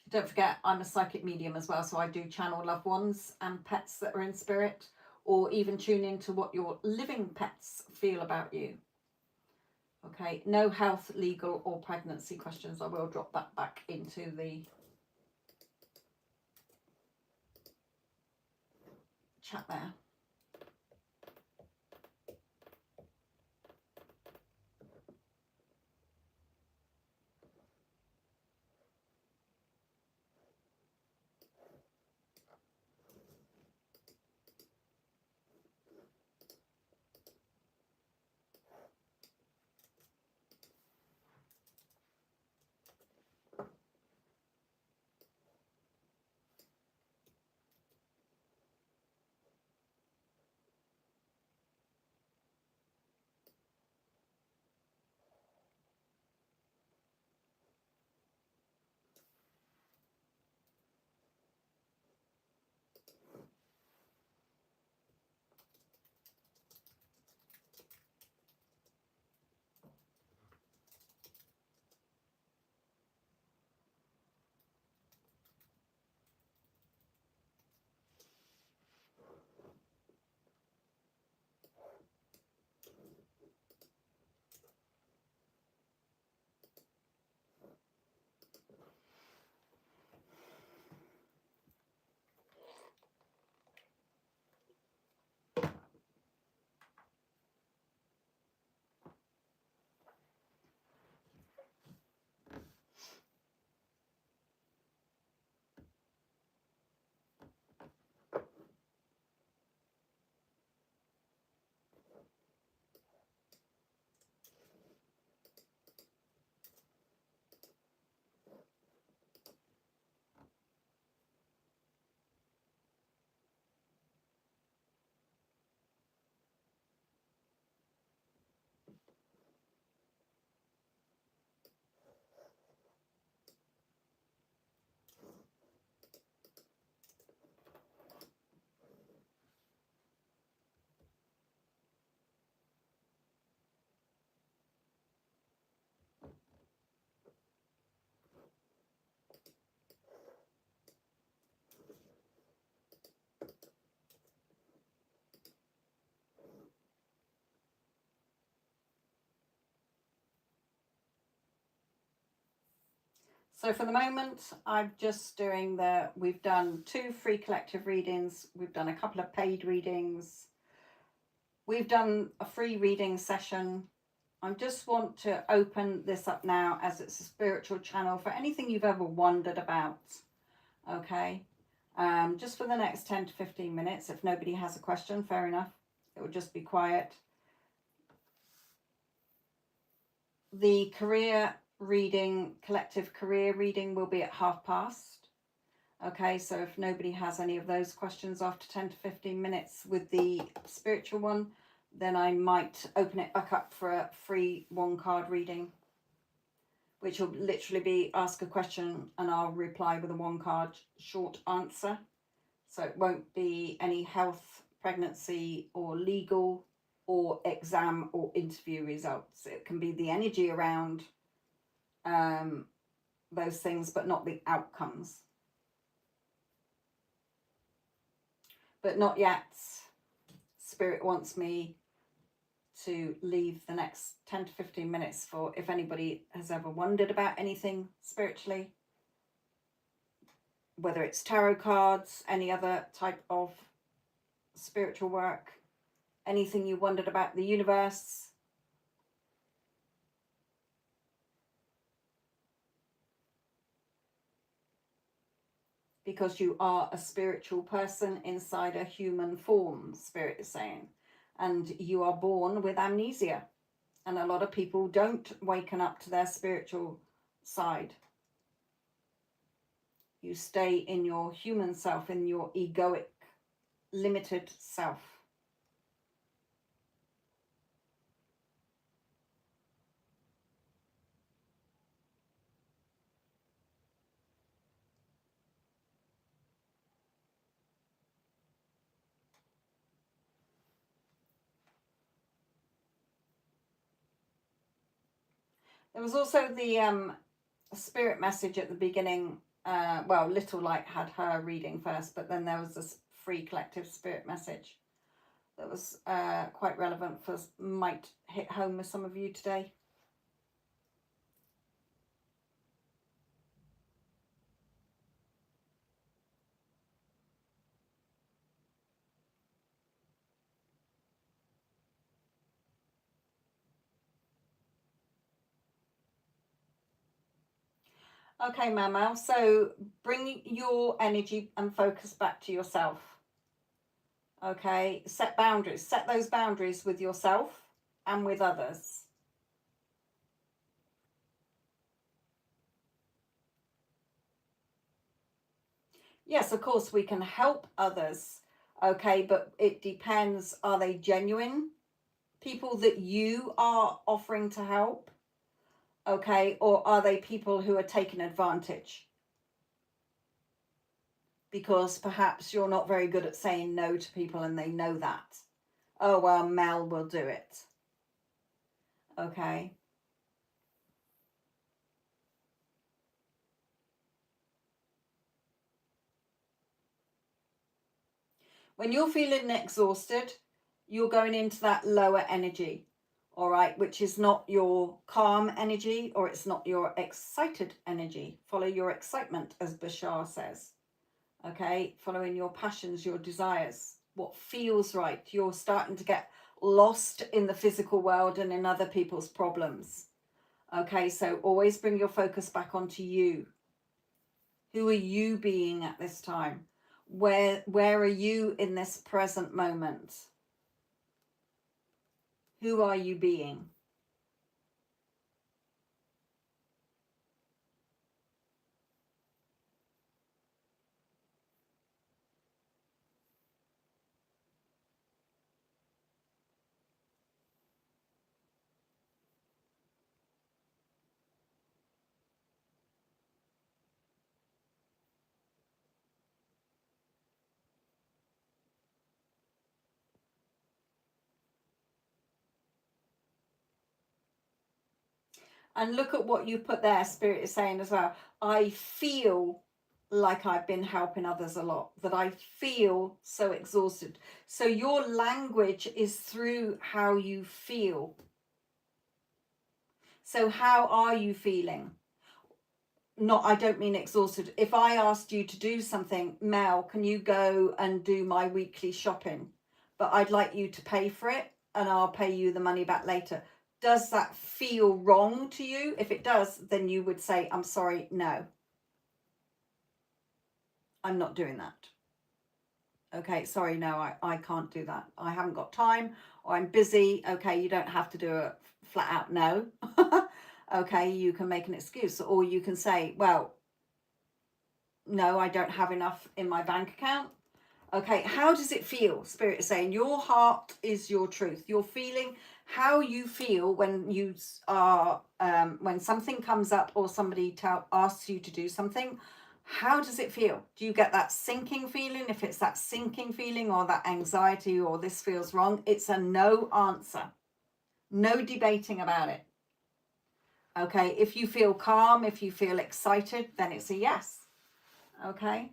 Don't forget, I'm a psychic medium as well, so I do channel loved ones and pets that are in spirit, or even tune into what your living pets feel about you. Okay, no health, legal or pregnancy questions. I will drop that back into the chat there. So for the moment, I'm just doing we've done 2 free collective readings. We've done a couple of paid readings. We've done a free reading session. I just want to open this up now as it's a spiritual channel for anything you've ever wondered about. Okay. Just for the next 10 to 15 minutes. If nobody has a question, fair enough. It will just be quiet. The career reading, collective career reading, will be at past. Okay, so if nobody has any of those questions after 10 to 15 minutes with the spiritual one, then I might open it back up for a free 1-card reading. which will literally be ask a question and I'll reply with a 1-card short answer. So it won't be any health, pregnancy or legal or exam or interview results. It can be the energy around those things, but not the outcomes. But not yet. Spirit wants me to leave the next 10 to 15 minutes for if anybody has ever wondered about anything spiritually, whether it's tarot cards, any other type of spiritual work, anything you wondered about the universe. Because you are a spiritual person inside a human form, Spirit is saying. And you are born with amnesia. And a lot of people don't waken up to their spiritual side. You stay in your human self, in your egoic, limited self. There was also the spirit message at the beginning. Well, Little Light had her reading first, but then there was a free collective spirit message that was quite relevant for, might hit home with some of you today. Okay, Mama, so bring your energy and focus back to yourself. Okay, set boundaries. Set those boundaries with yourself and with others. Yes, of course, we can help others, okay, but it depends. Are they genuine people that you are offering to help? Okay, or are they people who are taking advantage? Because perhaps you're not very good at saying no to people and they know that. Oh, well, Mel will do it. Okay. When you're feeling exhausted, you're going into that lower energy, all right, which is not your calm energy or it's not your excited energy. Follow your excitement, as Bashar says. Okay, following your passions, your desires, what feels right. You're starting to get lost in the physical world and in other people's problems. Okay, so always bring your focus back onto you. Who are you being at this time? Where are you in this present moment? Who are you being? And look at what you put there. Spirit is saying as well, I feel like I've been helping others a lot, that I feel so exhausted. So your language is through how you feel. So how are you feeling? Not, I don't mean exhausted. If I asked you to do something, Mel, can you go and do my weekly shopping? But I'd like you to pay for it and I'll pay you the money back later. Does that feel wrong to you? If it does, then you would say, I'm sorry, no. I'm not doing that. Okay, sorry, no, I can't do that. I haven't got time or I'm busy. Okay, you don't have to do a flat out no. Okay, you can make an excuse or you can say, well, no, I don't have enough in my bank account. Okay, how does it feel? Spirit is saying your heart is your truth. You're feeling how you feel when you are when something comes up or somebody asks you to do something. How does it feel? Do you get that sinking feeling? If it's that sinking feeling or that anxiety or this feels wrong, it's a no answer. No debating about it. Okay, if you feel calm, if you feel excited, then it's a yes. Okay.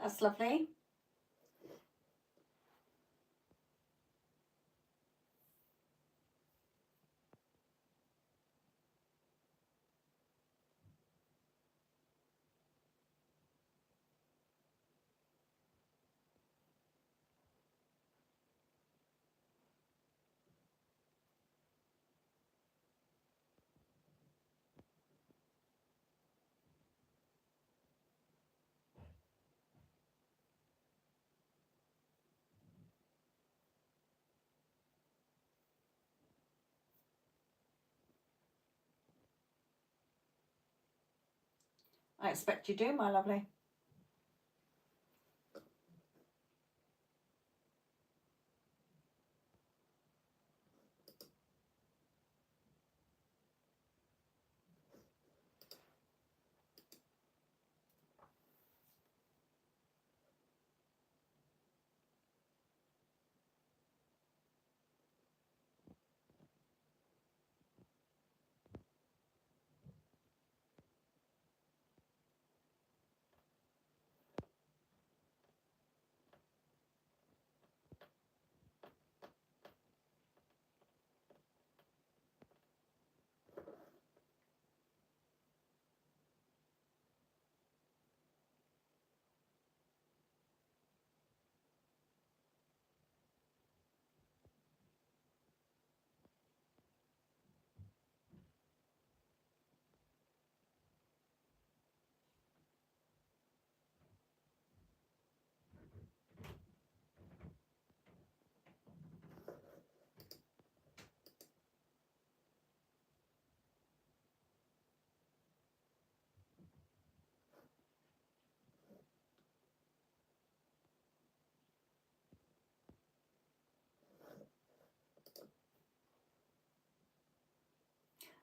That's lovely. I expect you do, my lovely.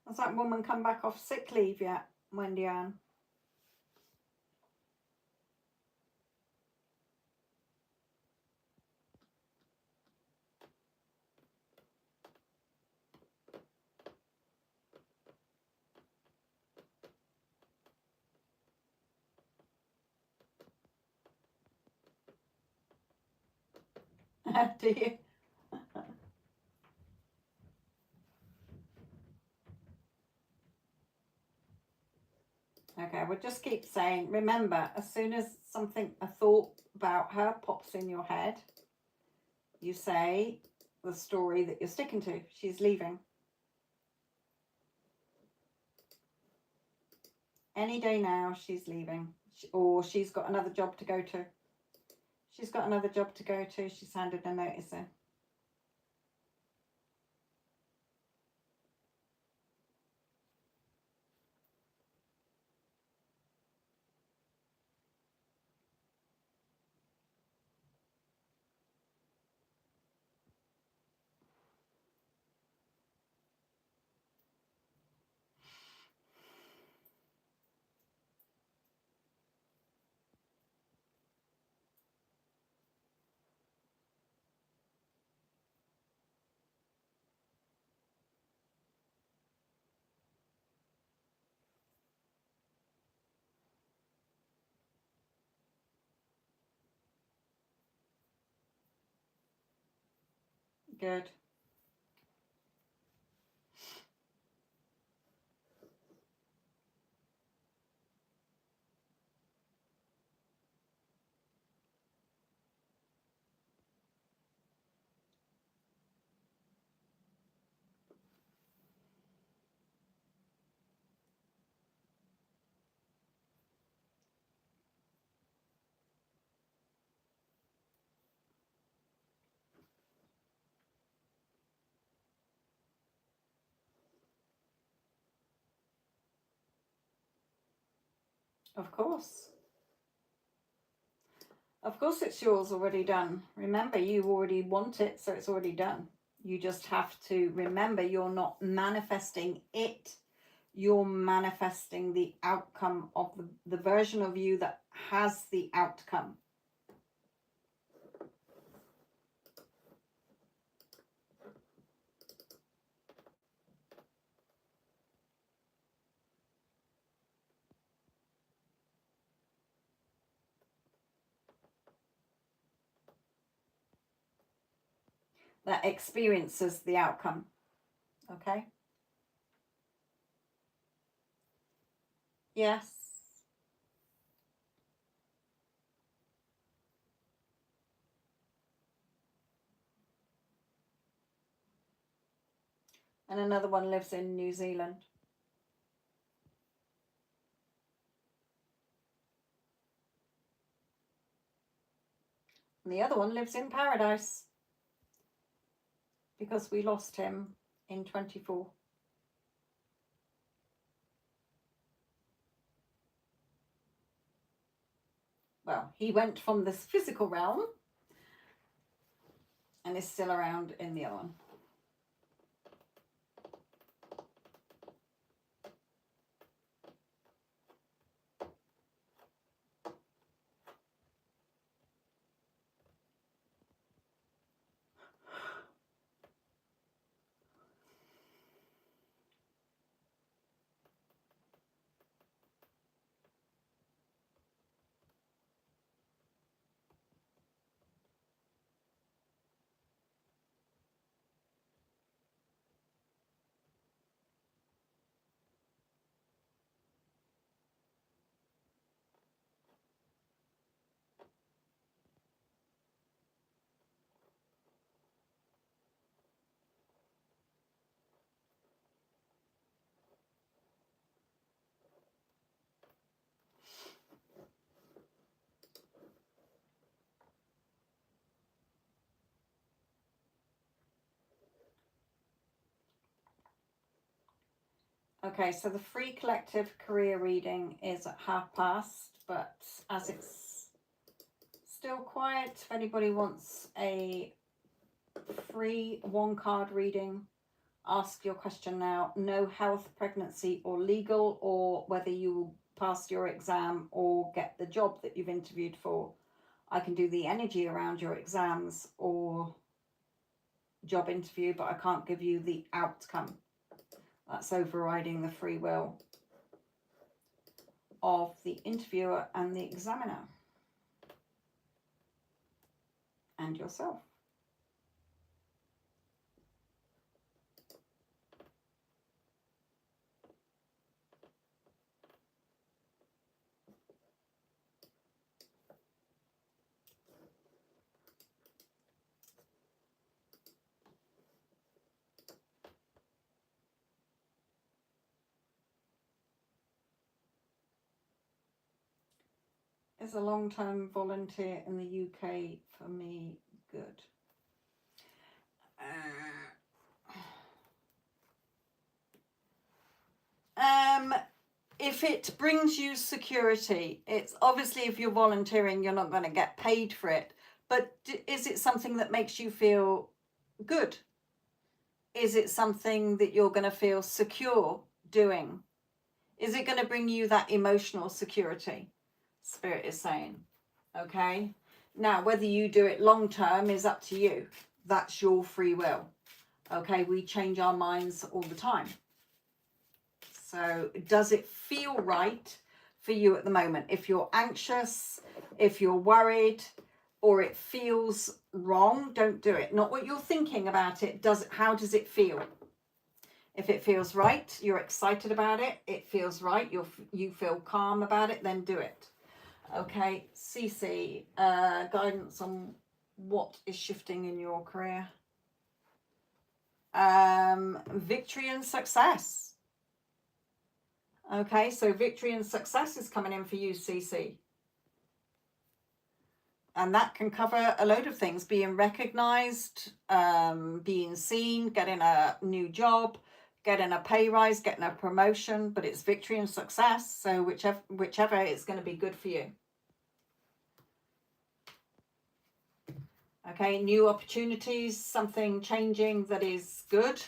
Has that woman come back off sick leave yet, Wendy Ann? Do you? Okay, we'll just keep saying, remember, as soon as a thought about her pops in your head, you say the story that you're sticking to. She's leaving. Any day now, she's leaving. Or she's got another job to go to. She's got another job to go to. She's handed a notice in. Good. Of course. Of course it's yours already done. Remember, you already want it, so it's already done. You just have to remember you're not manifesting it. You're manifesting the outcome of the version of you that has the outcome. that experiences the outcome. Okay? Yes. And another one lives in New Zealand. And the other one lives in paradise because we lost him in 24. Well, he went from this physical realm and is still around in the other one. Okay, so the free collective career reading is at past, but as it's still quiet, if anybody wants a free 1-card reading, ask your question now. No health, pregnancy or legal, or whether you pass your exam or get the job that you've interviewed for. I can do the energy around your exams or job interview, but I can't give you the outcome. That's overriding the free will of the interviewer and the examiner and yourself. Is a long-term volunteer in the UK for me good? If it brings you security, it's obviously, if you're volunteering, you're not going to get paid for it. But is it something that makes you feel good? Is it something that you're going to feel secure doing? Is it going to bring you that emotional security? Spirit is saying, okay? Now, whether you do it long term is up to you. That's your free will. Okay, we change our minds all the time. So does it feel right for you at the moment? If you're anxious, if you're worried, or it feels wrong, don't do it. Not what you're thinking about it. How does it feel? If it feels right, you're excited about it, it feels right, you feel calm about it, then do it. Okay, Cece, guidance on what is shifting in your career. Victory and success. Okay, so victory and success is coming in for you, Cece. And that can cover a load of things: being recognized, being seen, getting a new job, getting a pay rise, getting a promotion. But it's victory and success, so whichever is going to be good for you. Okay, new opportunities, something changing that is good,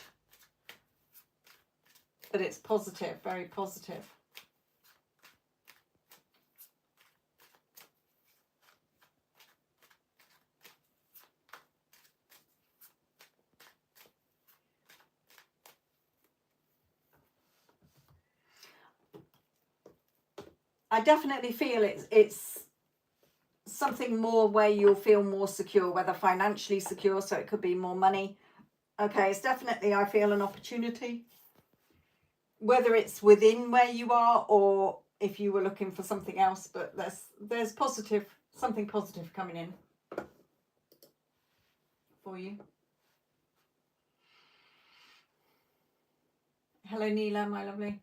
but it's positive, very positive. I definitely feel it's something more where you'll feel more secure, whether financially secure, so it could be more money. Okay, it's definitely, I feel, an opportunity, whether it's within where you are or if you were looking for something else, but there's positive, something positive coming in for you. Hello, Neela, my lovely.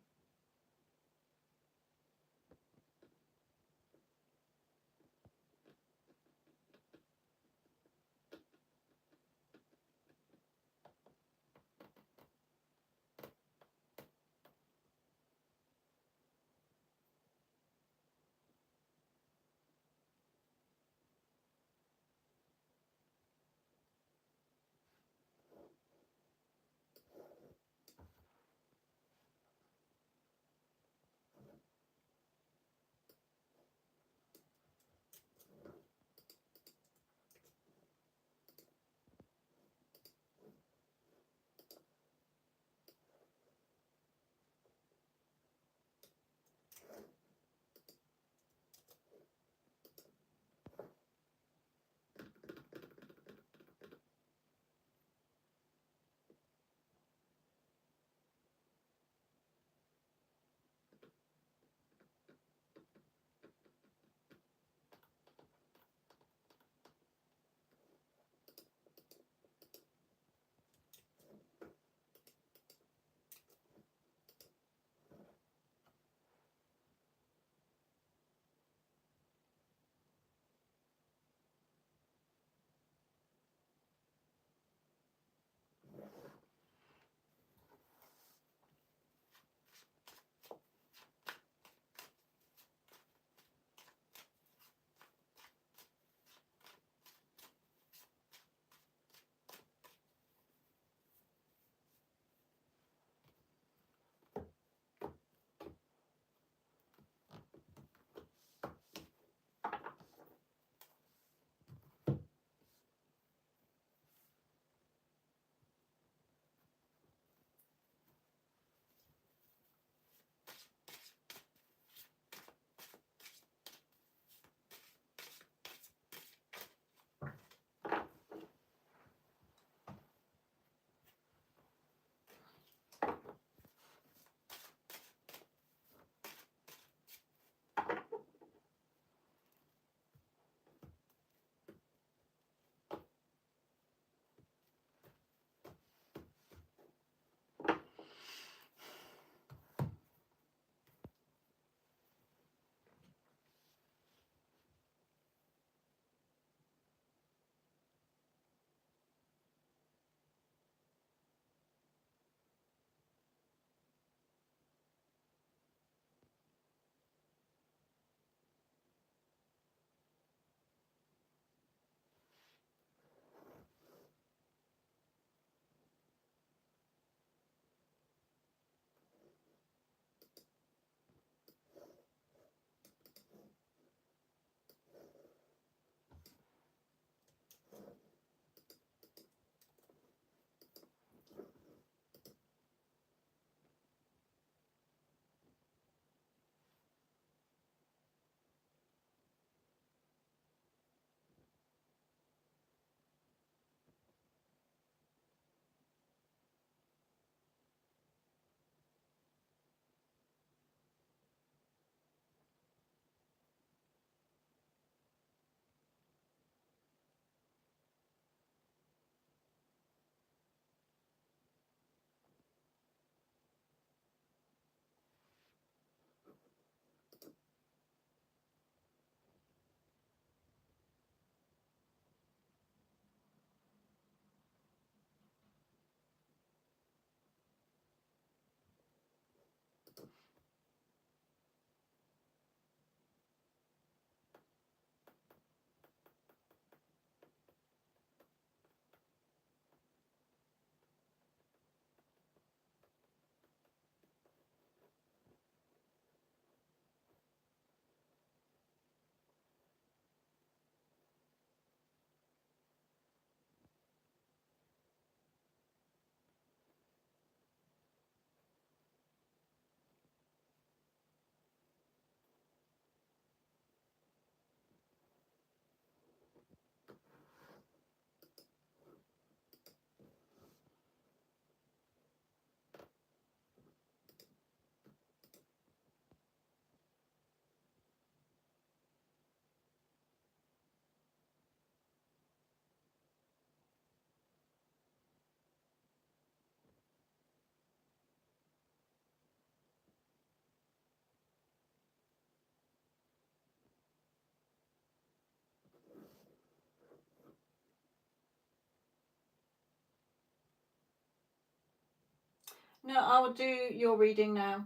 No, I'll do your reading now.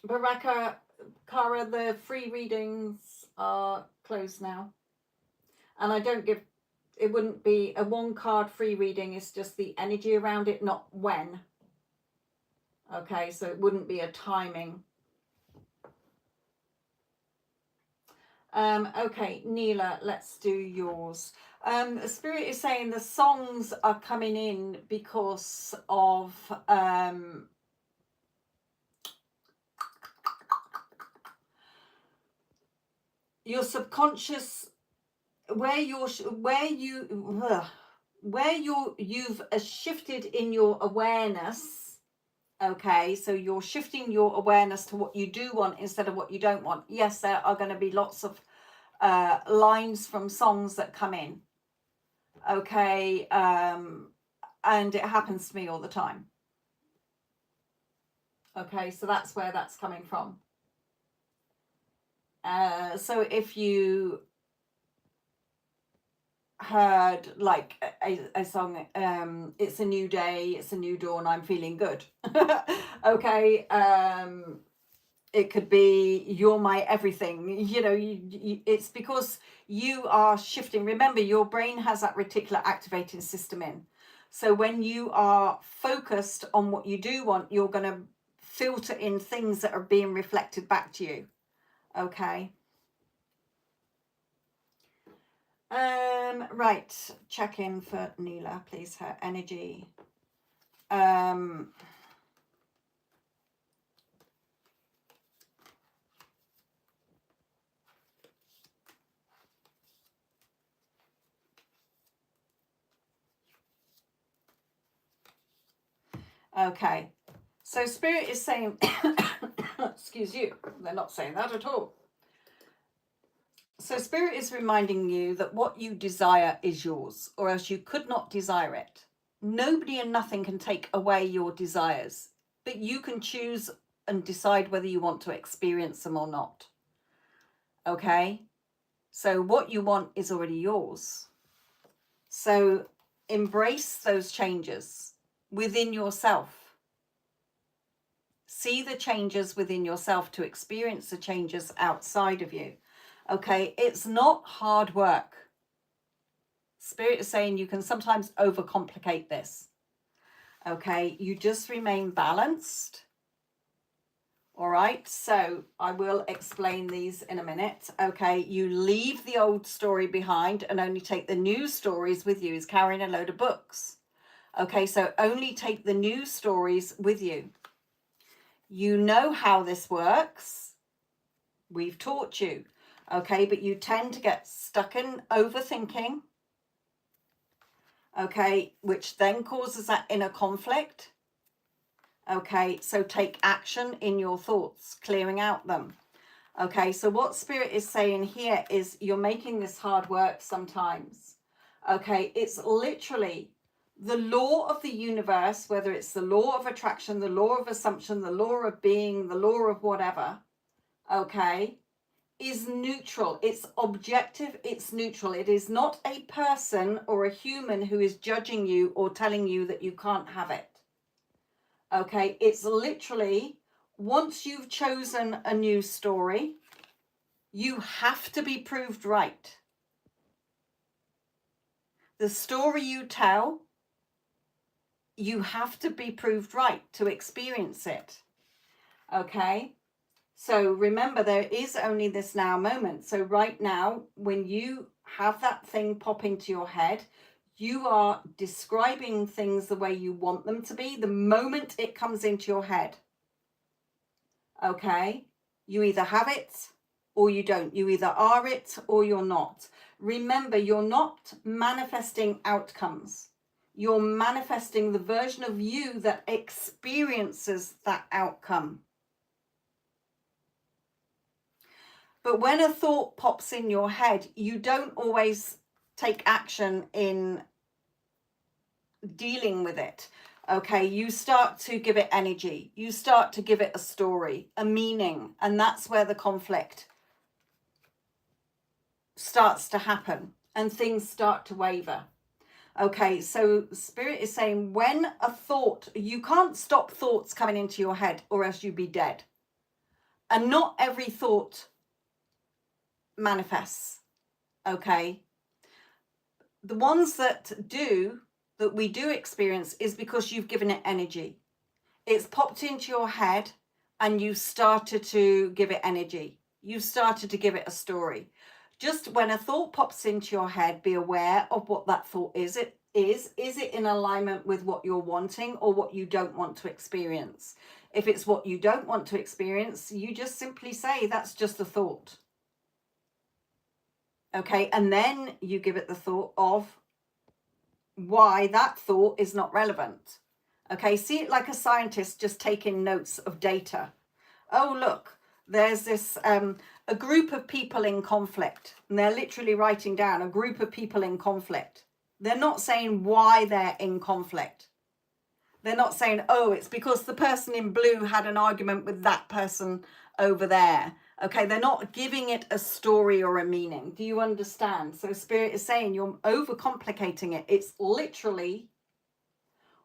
Baraka, Kara, the free readings are closed now. And I don't give, it wouldn't be a one card free reading, it's just the energy around it, not when. Okay, so it wouldn't be a timing. Okay, Neela, let's do yours. Spirit is saying the songs are coming in because of your subconscious, you've shifted in your awareness. Okay, so you're shifting your awareness to what you do want instead of what you don't want. Yes, there are going to be lots of lines from songs that come in. Okay, and it happens to me all the time. Okay, so that's where that's coming from. So if you heard like a song, it's a new day, it's a new dawn, I'm feeling good. Okay, it could be you're my everything, you know, it's because you are shifting. Remember, your brain has that reticular activating system in, so when you are focused on what you do want, you're going to filter in things that are being reflected back to you. Okay. Right, check in for Neela, please, her energy. Okay, so Spirit is saying, excuse you, they're not saying that at all. So Spirit is reminding you that what you desire is yours, or else you could not desire it. Nobody and nothing can take away your desires, but you can choose and decide whether you want to experience them or not. Okay, so what you want is already yours. So embrace those changes within yourself. See the changes within yourself to experience the changes outside of you. Okay, it's not hard work. Spirit is saying you can sometimes overcomplicate this. Okay, you just remain balanced. All right, so I will explain these in a minute. Okay, you leave the old story behind and only take the new stories with you. Is carrying a load of books. Okay, so only take the new stories with you. You know how this works. We've taught you. Okay, but you tend to get stuck in overthinking. Okay, which then causes that inner conflict. Okay, so take action in your thoughts, clearing out them. Okay, so what Spirit is saying here is you're making this hard work sometimes. Okay, it's literally the law of the universe, whether it's the law of attraction, the law of assumption, the law of being, the law of whatever, okay, is neutral. It's objective, it's neutral. It is not a person or a human who is judging you or telling you that you can't have it. Okay, it's literally, once you've chosen a new story, you have to be proved right. The story you tell, you have to be proved right to experience it. Okay, so remember, there is only this now moment. So right now, when you have that thing pop into your head, you are describing things the way you want them to be the moment it comes into your head. Okay, you either have it or you don't. You either are it or you're not. Remember, you're not manifesting outcomes. You're manifesting the version of you that experiences that outcome. But when a thought pops in your head, you don't always take action in dealing with it. Okay, you start to give it energy. You start to give it a story, a meaning, and that's where the conflict starts to happen and things start to waver. Okay, so Spirit is saying when a thought, you can't stop thoughts coming into your head or else you'd be dead. And not every thought manifests, okay? The ones that we do experience is because you've given it energy. It's popped into your head and you started to give it energy. You started to give it a story. Just when a thought pops into your head, be aware of what that thought is. Is it in alignment with what you're wanting or what you don't want to experience? If it's what you don't want to experience, you just simply say that's just a thought. Okay, and then you give it the thought of why that thought is not relevant. Okay, see it like a scientist just taking notes of data. Oh, look, there's this a group of people in conflict, and they're literally writing down a group of people in conflict. They're not saying why they're in conflict. They're not saying, oh, it's because the person in blue had an argument with that person over there. Okay, they're not giving it a story or a meaning. Do you understand? So Spirit is saying you're overcomplicating it. It's literally,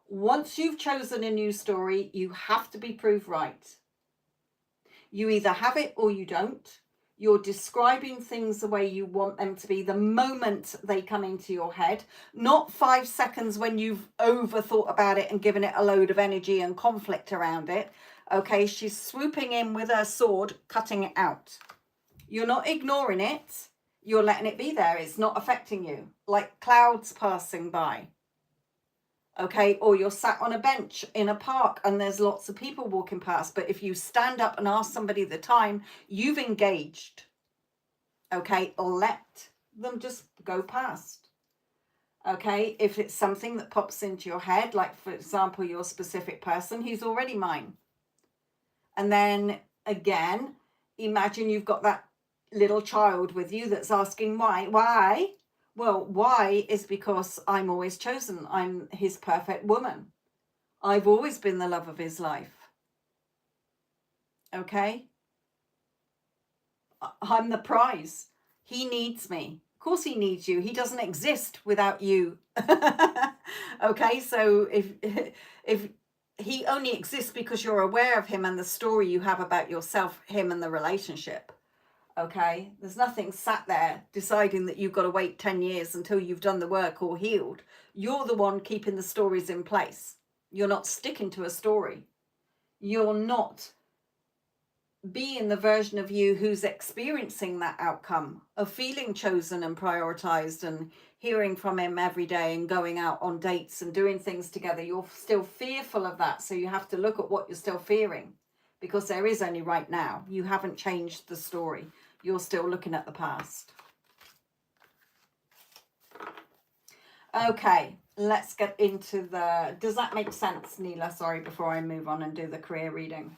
once you've chosen a new story, you have to be proved right. You either have it or you don't. You're describing things the way you want them to be the moment they come into your head, not 5 seconds when you've overthought about it and given it a load of energy and conflict around it. Okay, she's swooping in with her sword, cutting it out. You're not ignoring it. You're letting it be there. It's not affecting you, like clouds passing by. Okay, or you're sat on a bench in a park and there's lots of people walking past, but if you stand up and ask somebody the time, you've engaged. Okay, let them just go past. Okay, if it's something that pops into your head, like for example your specific person, he's already mine. And then again, imagine you've got that little child with you that's asking why. Well, why is because I'm always chosen. I'm his perfect woman. I've always been the love of his life. Okay? I'm the prize. He needs me. Of course he needs you. He doesn't exist without you. Okay? So if he only exists because you're aware of him and the story you have about yourself, him and the relationship. Okay, there's nothing sat there deciding that you've got to wait 10 years until you've done the work or healed. You're the one keeping the stories in place. You're not sticking to a story. You're not being the version of you who's experiencing that outcome of feeling chosen and prioritized and hearing from him every day and going out on dates and doing things together. You're still fearful of that. So you have to look at what you're still fearing, because there is only right now. You haven't changed the story. You're still looking at the past. Okay, let's get into the... Does that make sense, Neela? Sorry, before I move on and do the career reading.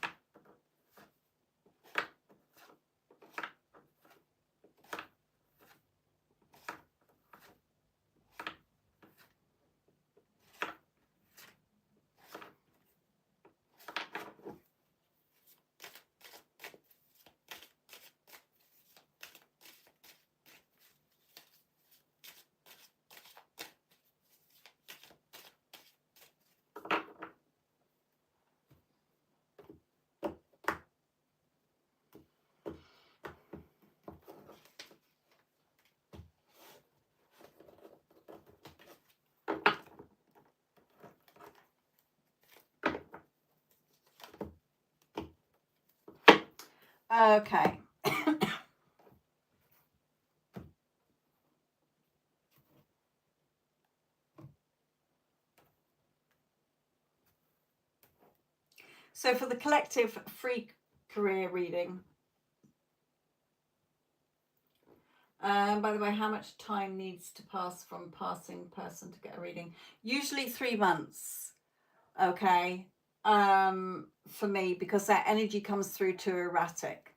Okay. So for the collective free career reading, by the way, how much time needs to pass from passing person to get a reading? Usually 3 months. Okay. For me, because that energy comes through too erratic.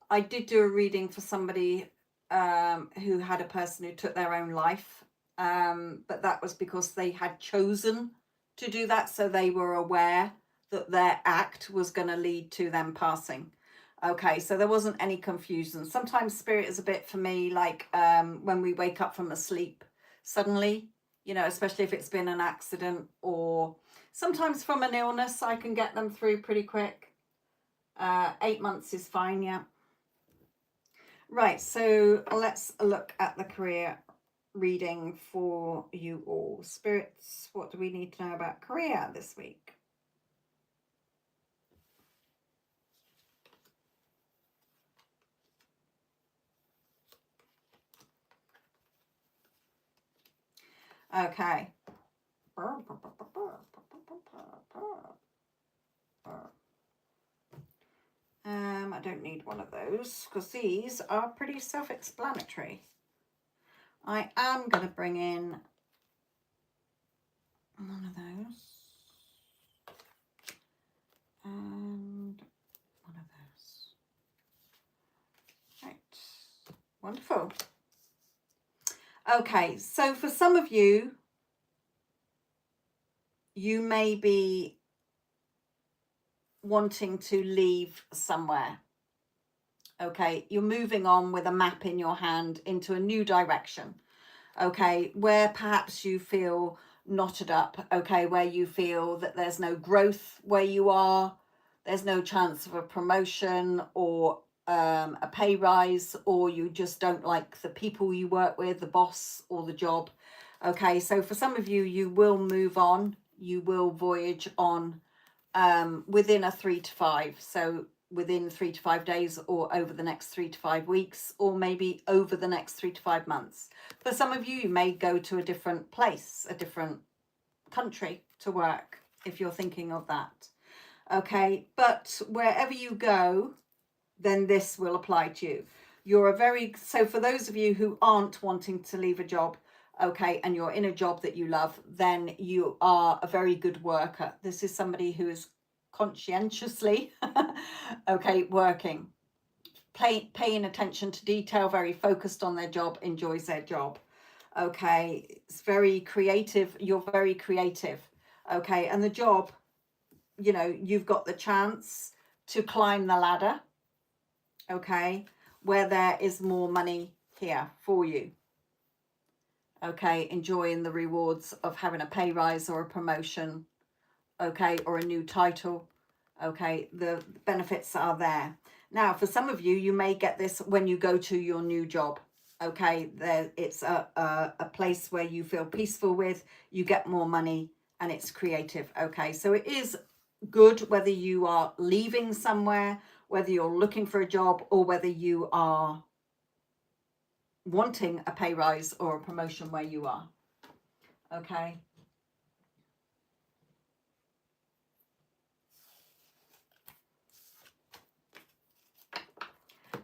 I did do a reading for somebody who had a person who took their own life, but that was because they had chosen to do that, so they were aware that their act was going to lead to them passing. Okay, so there wasn't any confusion. Sometimes spirit is a bit for me like when we wake up from a sleep suddenly, you know, especially if it's been an accident, or sometimes from an illness, I can get them through pretty quick. 8 months is fine, yeah. Right, so let's look at the career reading for you all. Spirits, what do we need to know about career this week? Okay. I don't need one of those because these are pretty self-explanatory. I am going to bring in one of those and one of those. Right. Wonderful. Okay, so for some of you, you may be wanting to leave somewhere. Okay, you're moving on with a map in your hand into a new direction. Okay, where perhaps you feel knotted up. Okay, where you feel that there's no growth where you are, there's no chance of a promotion or a pay rise, or you just don't like the people you work with, the boss or the job. Okay, so for some of you, you will move on, you will voyage on within a 3 to 5. So within 3 to 5 days, or over the next 3 to 5 weeks, or maybe over the next 3 to 5 months. For some of you, you may go to a different place, a different country to work, if you're thinking of that. Okay, but wherever you go, then this will apply to you. So for those of you who aren't wanting to leave a job, okay, and you're in a job that you love, then you are a very good worker. This is somebody who is conscientiously, okay, working, paying attention to detail, very focused on their job, enjoys their job. Okay, it's very creative. You're very creative. Okay, and the job, you know, you've got the chance to climb the ladder. Okay, where there is more money here for you. Okay, enjoying the rewards of having a pay rise or a promotion, okay, or a new title. Okay, the benefits are there. Now, for some of you, you may get this when you go to your new job. Okay, it's a place where you feel peaceful with, you get more money, and it's creative. Okay, so it is good whether you are leaving somewhere, whether you're looking for a job, or whether you are wanting a pay rise or a promotion where you are. Okay.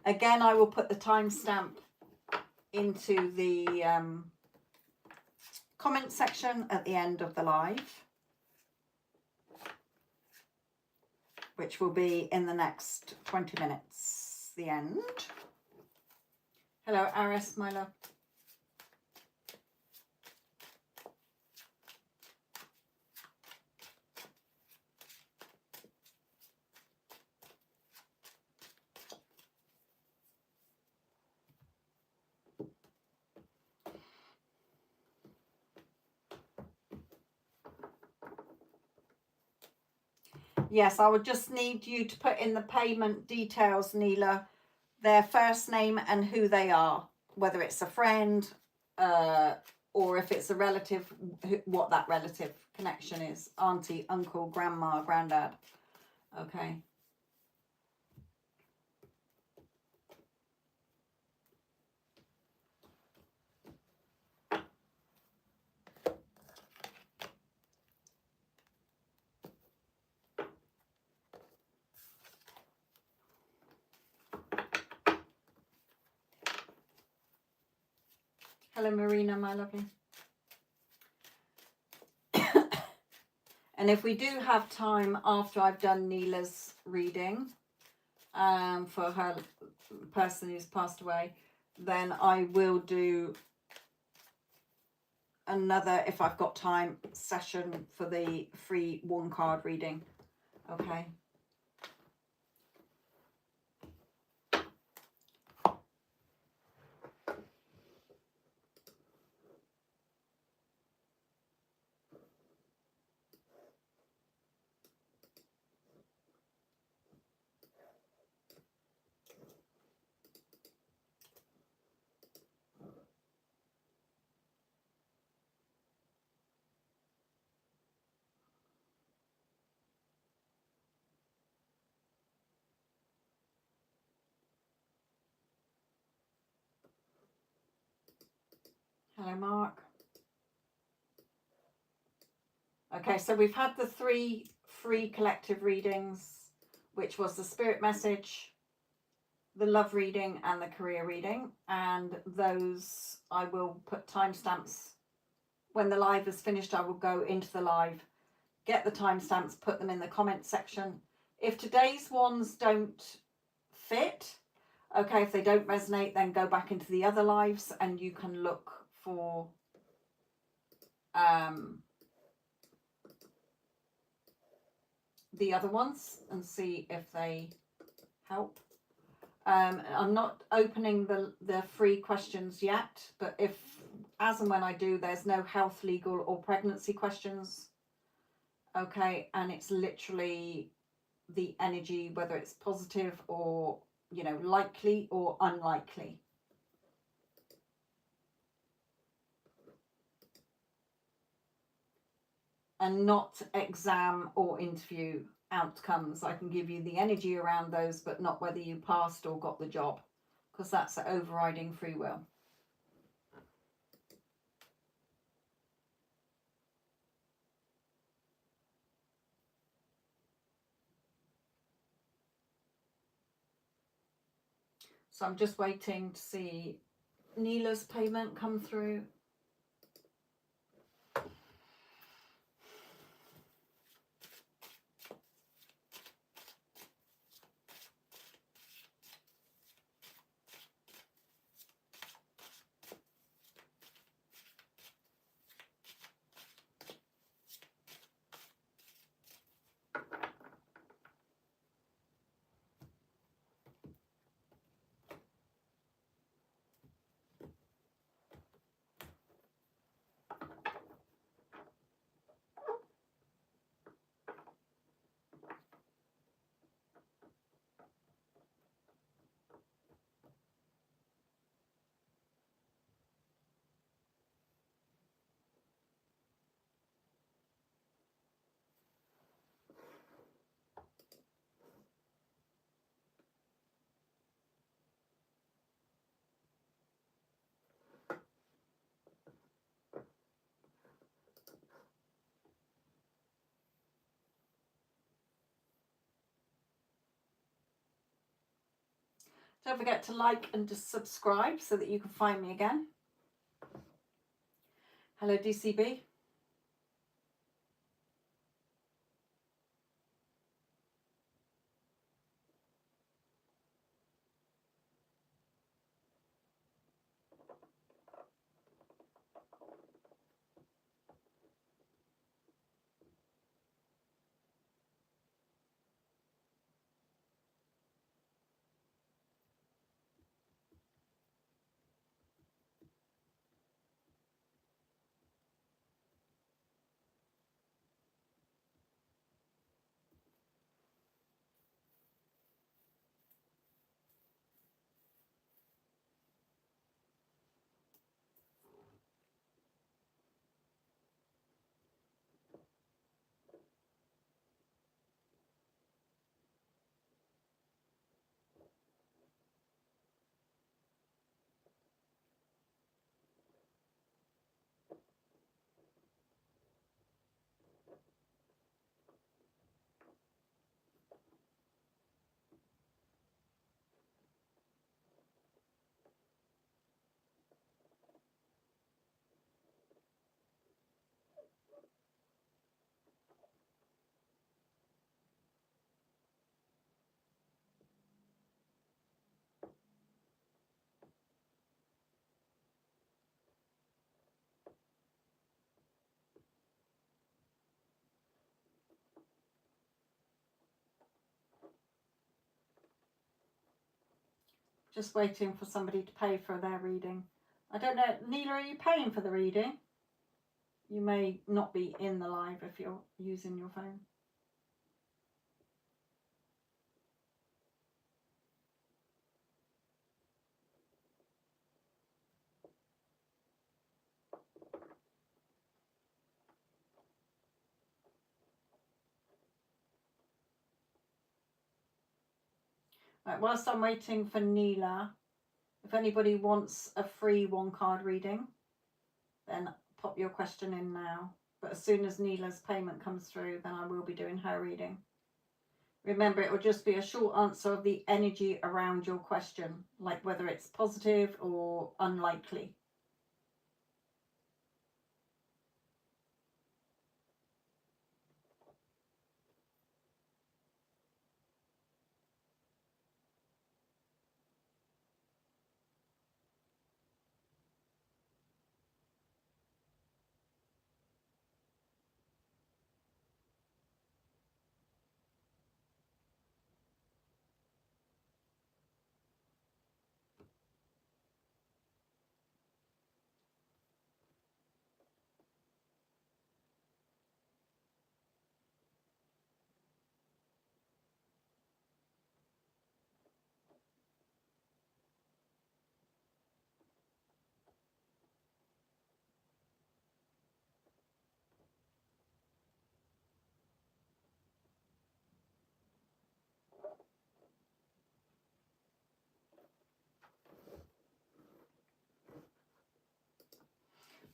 Again, I will put the timestamp into the comment section at the end of the live, which will be in the next 20 minutes, the end. Hello, Aris, my love. Yes, I would just need you to put in the payment details, Neela, their first name and who they are, whether it's a friend or if it's a relative, what that relative connection is. Auntie, uncle, grandma, granddad. Okay. Hello, Marina, my lovely. And if we do have time after I've done Neela's reading for her person who's passed away, then I will do another, if I've got time, session for the free one card reading. Okay. Hello, Mark. Okay, so we've had the 3 free collective readings, which was the spirit message, the love reading and the career reading, and those I will put timestamps. When the live is finished, I will go into the live, get the timestamps, put them in the comment section. If today's ones don't fit, okay, if they don't resonate, then go back into the other lives and you can look for the other ones and see if they help. I'm not opening the free questions yet, but if, as and when I do, there's no health, legal or pregnancy questions, okay, and it's literally the energy, whether it's positive or, you know, likely or unlikely. And not exam or interview outcomes. I can give you the energy around those, but not whether you passed or got the job, because that's the overriding free will. So I'm just waiting to see Neela's payment come through. Don't forget to like and to subscribe so that you can find me again. Hello, DCB. Just waiting for somebody to pay for their reading. I don't know, Neela, are you paying for the reading? You may not be in the live if you're using your phone. Right, whilst I'm waiting for Neela, if anybody wants a free 1-card reading, then pop your question in now. But as soon as Neela's payment comes through, then I will be doing her reading. Remember, it will just be a short answer of the energy around your question, like whether it's positive or unlikely.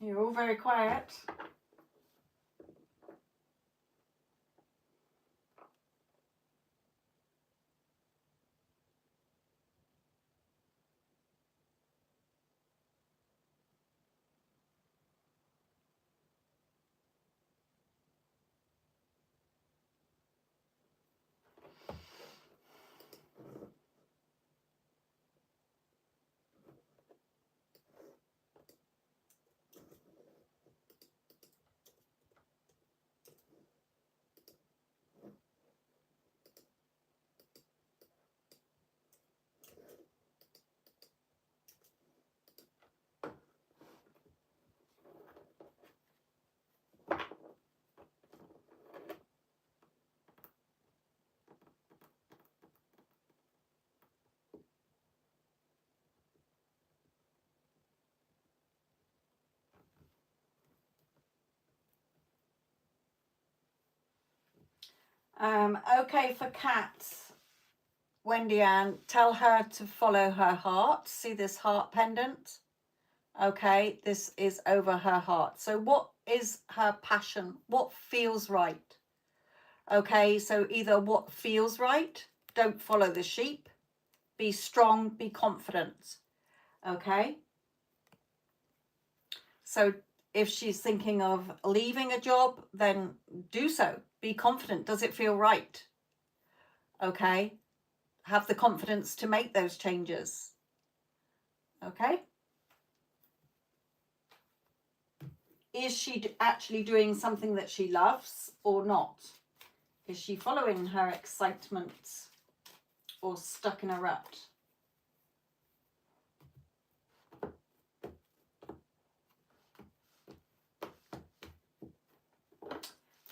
You're all very quiet. Okay, for Kat, Wendy Ann, tell her to follow her heart. See this heart pendant? Okay, this is over her heart. So what is her passion? What feels right? Okay, so either what feels right, don't follow the sheep, be strong, be confident. Okay, so if she's thinking of leaving a job, then do so. Be confident. Does it feel right? Okay, have the confidence to make those changes. Okay, is she actually doing something that she loves or not? Is she following her excitement or stuck in a rut?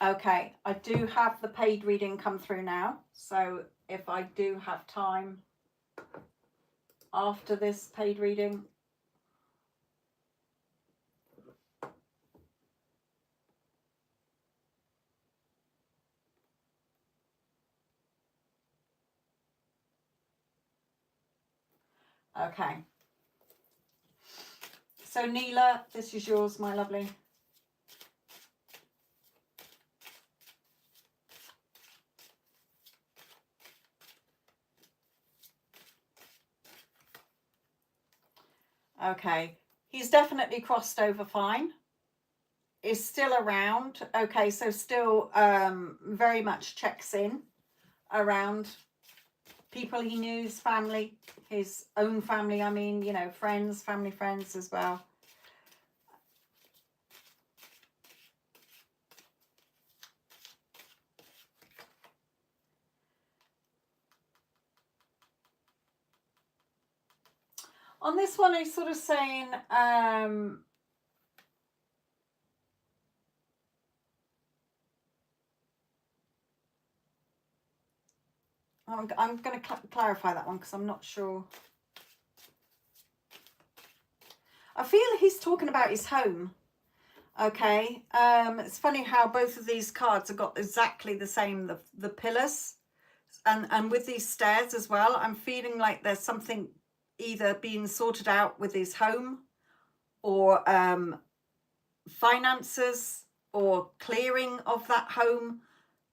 Okay, I do have the paid reading come through now. So if I do have time after this paid reading, okay. So Neela, this is yours, my lovely. Okay, he's definitely crossed over fine. Is still around. Okay, so still very much checks in around people he knew, his family, his own family, I mean, you know, friends, family friends as well. On this one, he's sort of saying, I'm going to clarify that one because I'm not sure. I feel he's talking about his home. Okay, it's funny how both of these cards have got exactly the same, the pillars, and with these stairs as well. I'm feeling like there's something either being sorted out with his home, or finances or clearing of that home,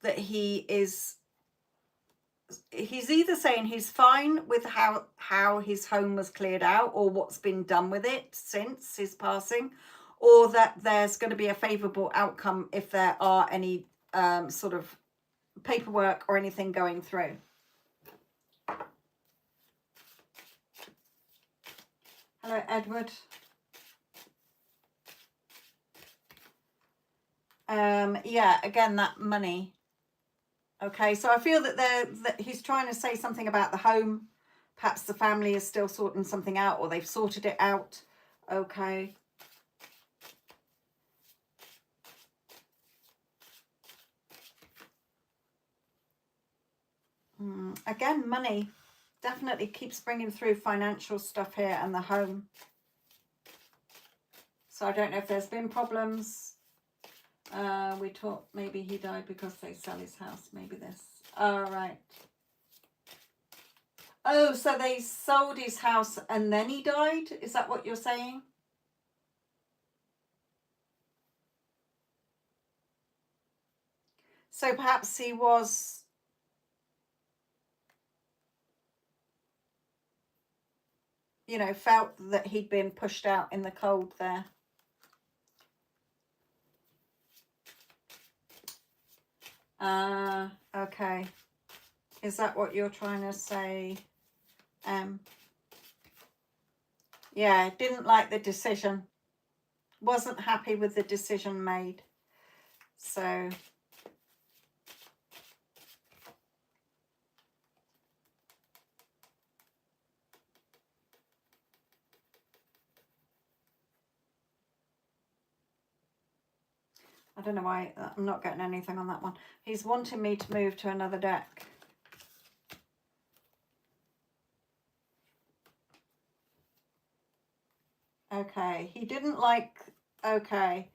that he's either saying he's fine with how his home was cleared out or what's been done with it since his passing, or that there's going to be a favourable outcome if there are any sort of paperwork or anything going through. Hello, Edward. Yeah, again, that money. Okay, so I feel that he's trying to say something about the home. Perhaps the family is still sorting something out, or they've sorted it out. Okay. Again, money definitely keeps bringing through financial stuff here, and the home. So I don't know if there's been problems. We thought maybe he died because they sell his house. Maybe this. All right. Oh, so they sold his house and then he died? Is that what you're saying? So perhaps he was... you know, felt that he'd been pushed out in the cold there. Okay. Is that what you're trying to say? Yeah, didn't like the decision. Wasn't happy with the decision made. So... I don't know why I'm not getting anything on that one. He's wanting me to move to another deck. Okay, he didn't like... okay.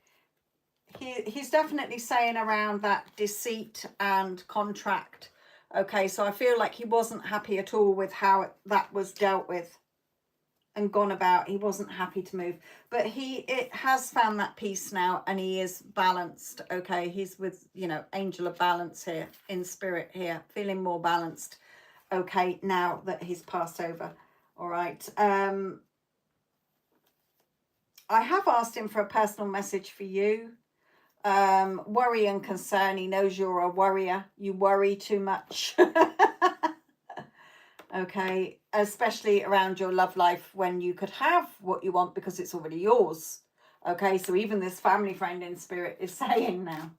He's definitely saying around that deceit and contract. Okay, so I feel like he wasn't happy at all with how that was dealt with and gone about. He wasn't happy to move, but it has found that peace now, and he is balanced. Okay, he's with, you know, angel of balance here, in spirit here, feeling more balanced. Okay, now that he's passed over. All right. I have asked him for a personal message for you. Worry and concern. He knows you're a worrier. You worry too much. Okay, especially around your love life, when you could have what you want because it's already yours. Okay, so even this family friend in spirit is saying now.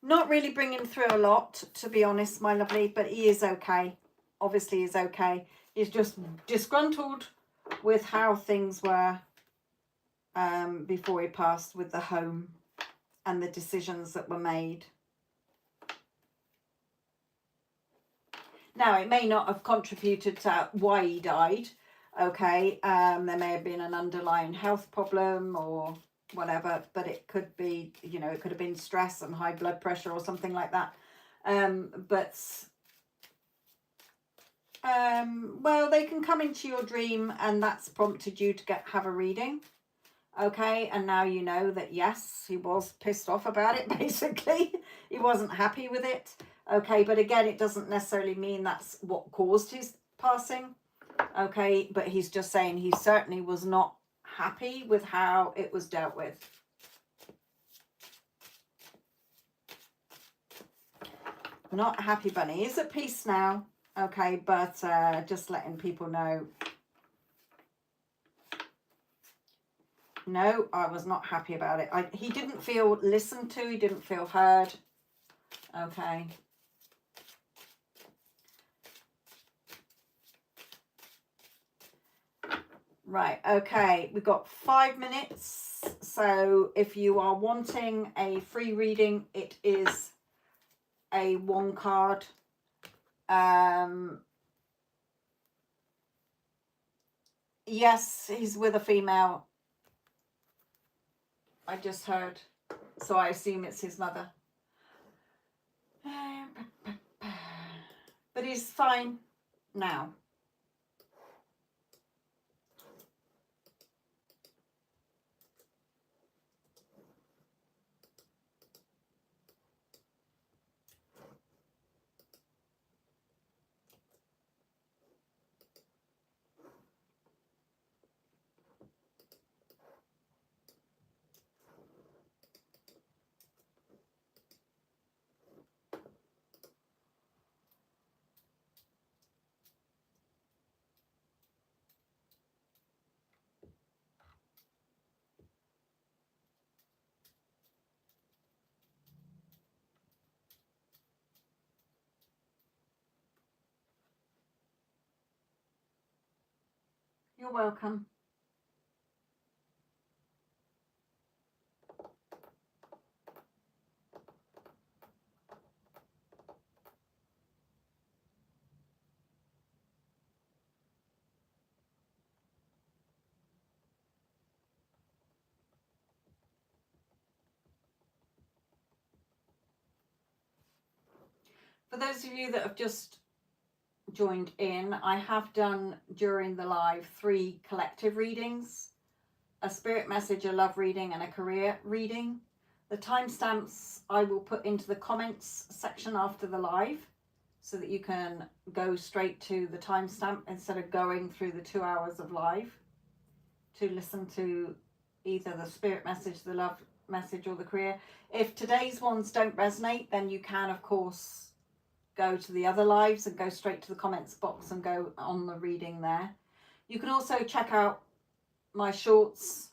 Not really bringing through a lot, to be honest, my lovely, but he is okay. Obviously he's okay. He's just disgruntled with how things were before he passed, with the home and the decisions that were made. Now, it may not have contributed to why he died. Okay, there may have been an underlying health problem or whatever, but it could be, you know, it could have been stress and high blood pressure or something like that. Well, they can come into your dream, and that's prompted you to have a reading. Okay, and now you know that, yes, he was pissed off about it, basically. He wasn't happy with it. Okay, but again, it doesn't necessarily mean that's what caused his passing. Okay, but he's just saying he certainly was not happy with how it was dealt with. Not happy bunny. He's at peace now. Okay, but just letting people know. No, I was not happy about it. He didn't feel listened to. He didn't feel heard. Okay. Right, okay. We've got 5 minutes. So if you are wanting a free reading, it is a 1 card. Yes, he's with a female. I just heard, so I assume it's his mother. she's fine now. You're welcome. For those of you that have just joined in, I have done during the live 3 collective readings, a spirit message, a love reading, and a career reading. The timestamps I will put into the comments section after the live so that you can go straight to the timestamp instead of going through the 2 hours of live to listen to either the spirit message, the love message, or the career. If today's ones don't resonate, then you can, of course, go to the other lives and go straight to the comments box and go on the reading there. You can also check out my shorts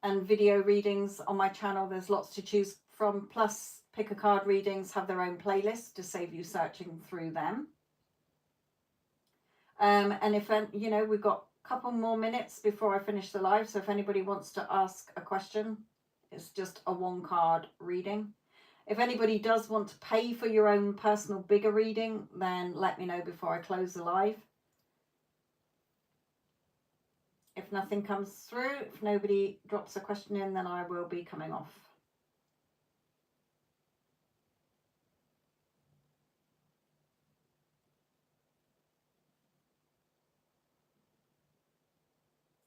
and video readings on my channel. There's lots to choose from, plus pick a card readings have their own playlist to save you searching through them. And if you know, we've got a couple more minutes before I finish the live, so if anybody wants to ask a question, it's just a 1 card reading. If anybody does want to pay for your own personal bigger reading, then let me know before I close the live. If nothing comes through, if nobody drops a question in, then I will be coming off.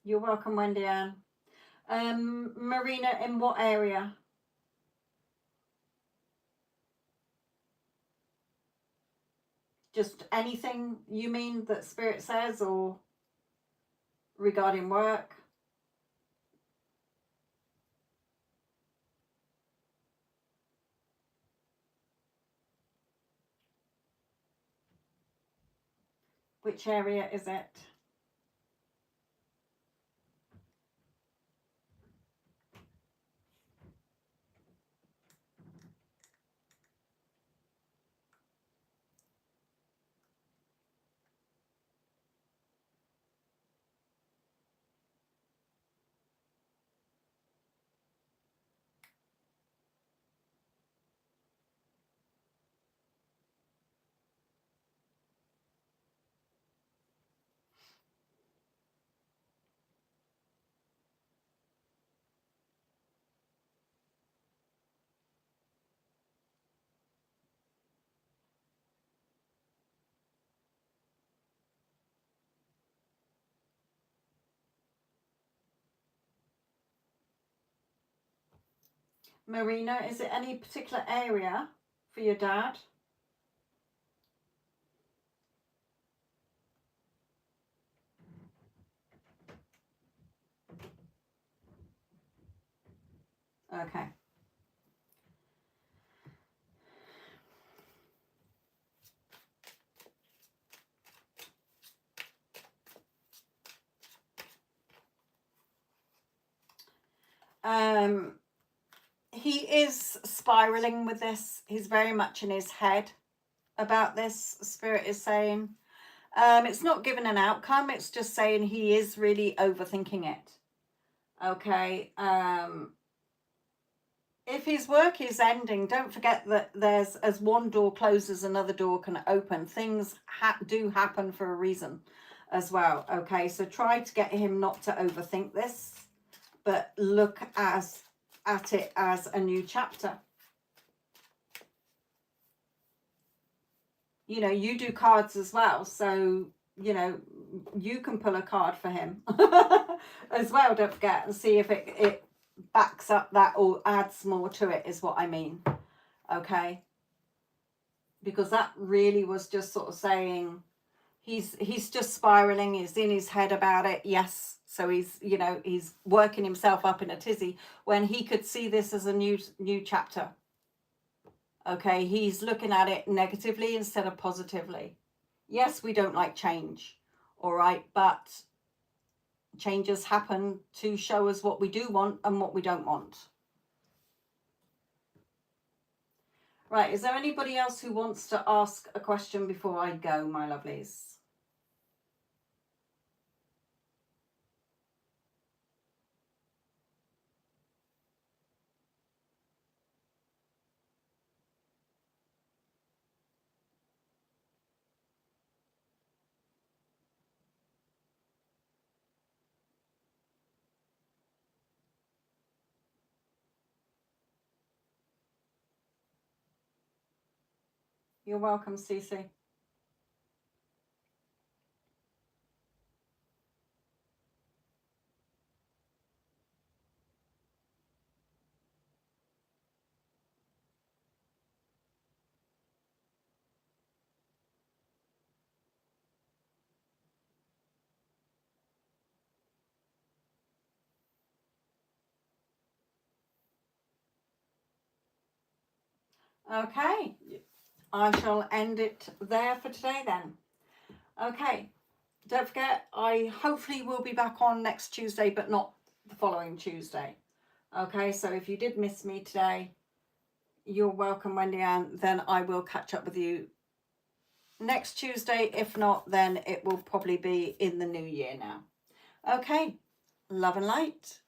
You're welcome, Wendy Ann. Marina, in what area? Just anything you mean that Spirit says, or regarding work? Which area is it? Marina, is it any particular area for your dad? Okay. He is spiraling with this. He's very much in his head about this, Spirit is saying. It's not given an outcome. It's just saying he is really overthinking it. Okay. If his work is ending, don't forget that there's, as one door closes, another door can open. Things do happen for a reason as well. Okay. So try to get him not to overthink this, but look at it as a new chapter. you know, you do cards as well, so you know, you can pull a card for him as well, don't forget, and see if it backs up that or adds more to it, is what I mean. Okay, because that really was just sort of saying he's just spiraling, he's in his head about it. Yes, so he's, you know, he's working himself up in a tizzy when he could see this as a new chapter. Okay, he's looking at it negatively instead of positively. Yes, we don't like change, all right, but changes happen to show us what we do want and what we don't want. Right, is there anybody else who wants to ask a question before I go, my lovelies? You're welcome, Cece. Okay, I shall end it there for today then. Okay, don't forget, I hopefully will be back on next Tuesday, but not the following Tuesday. Okay, so if you did miss me today, you're welcome, Wendy Ann. Then I will catch up with you next Tuesday. If not, then it will probably be in the new year now. Okay, love and light.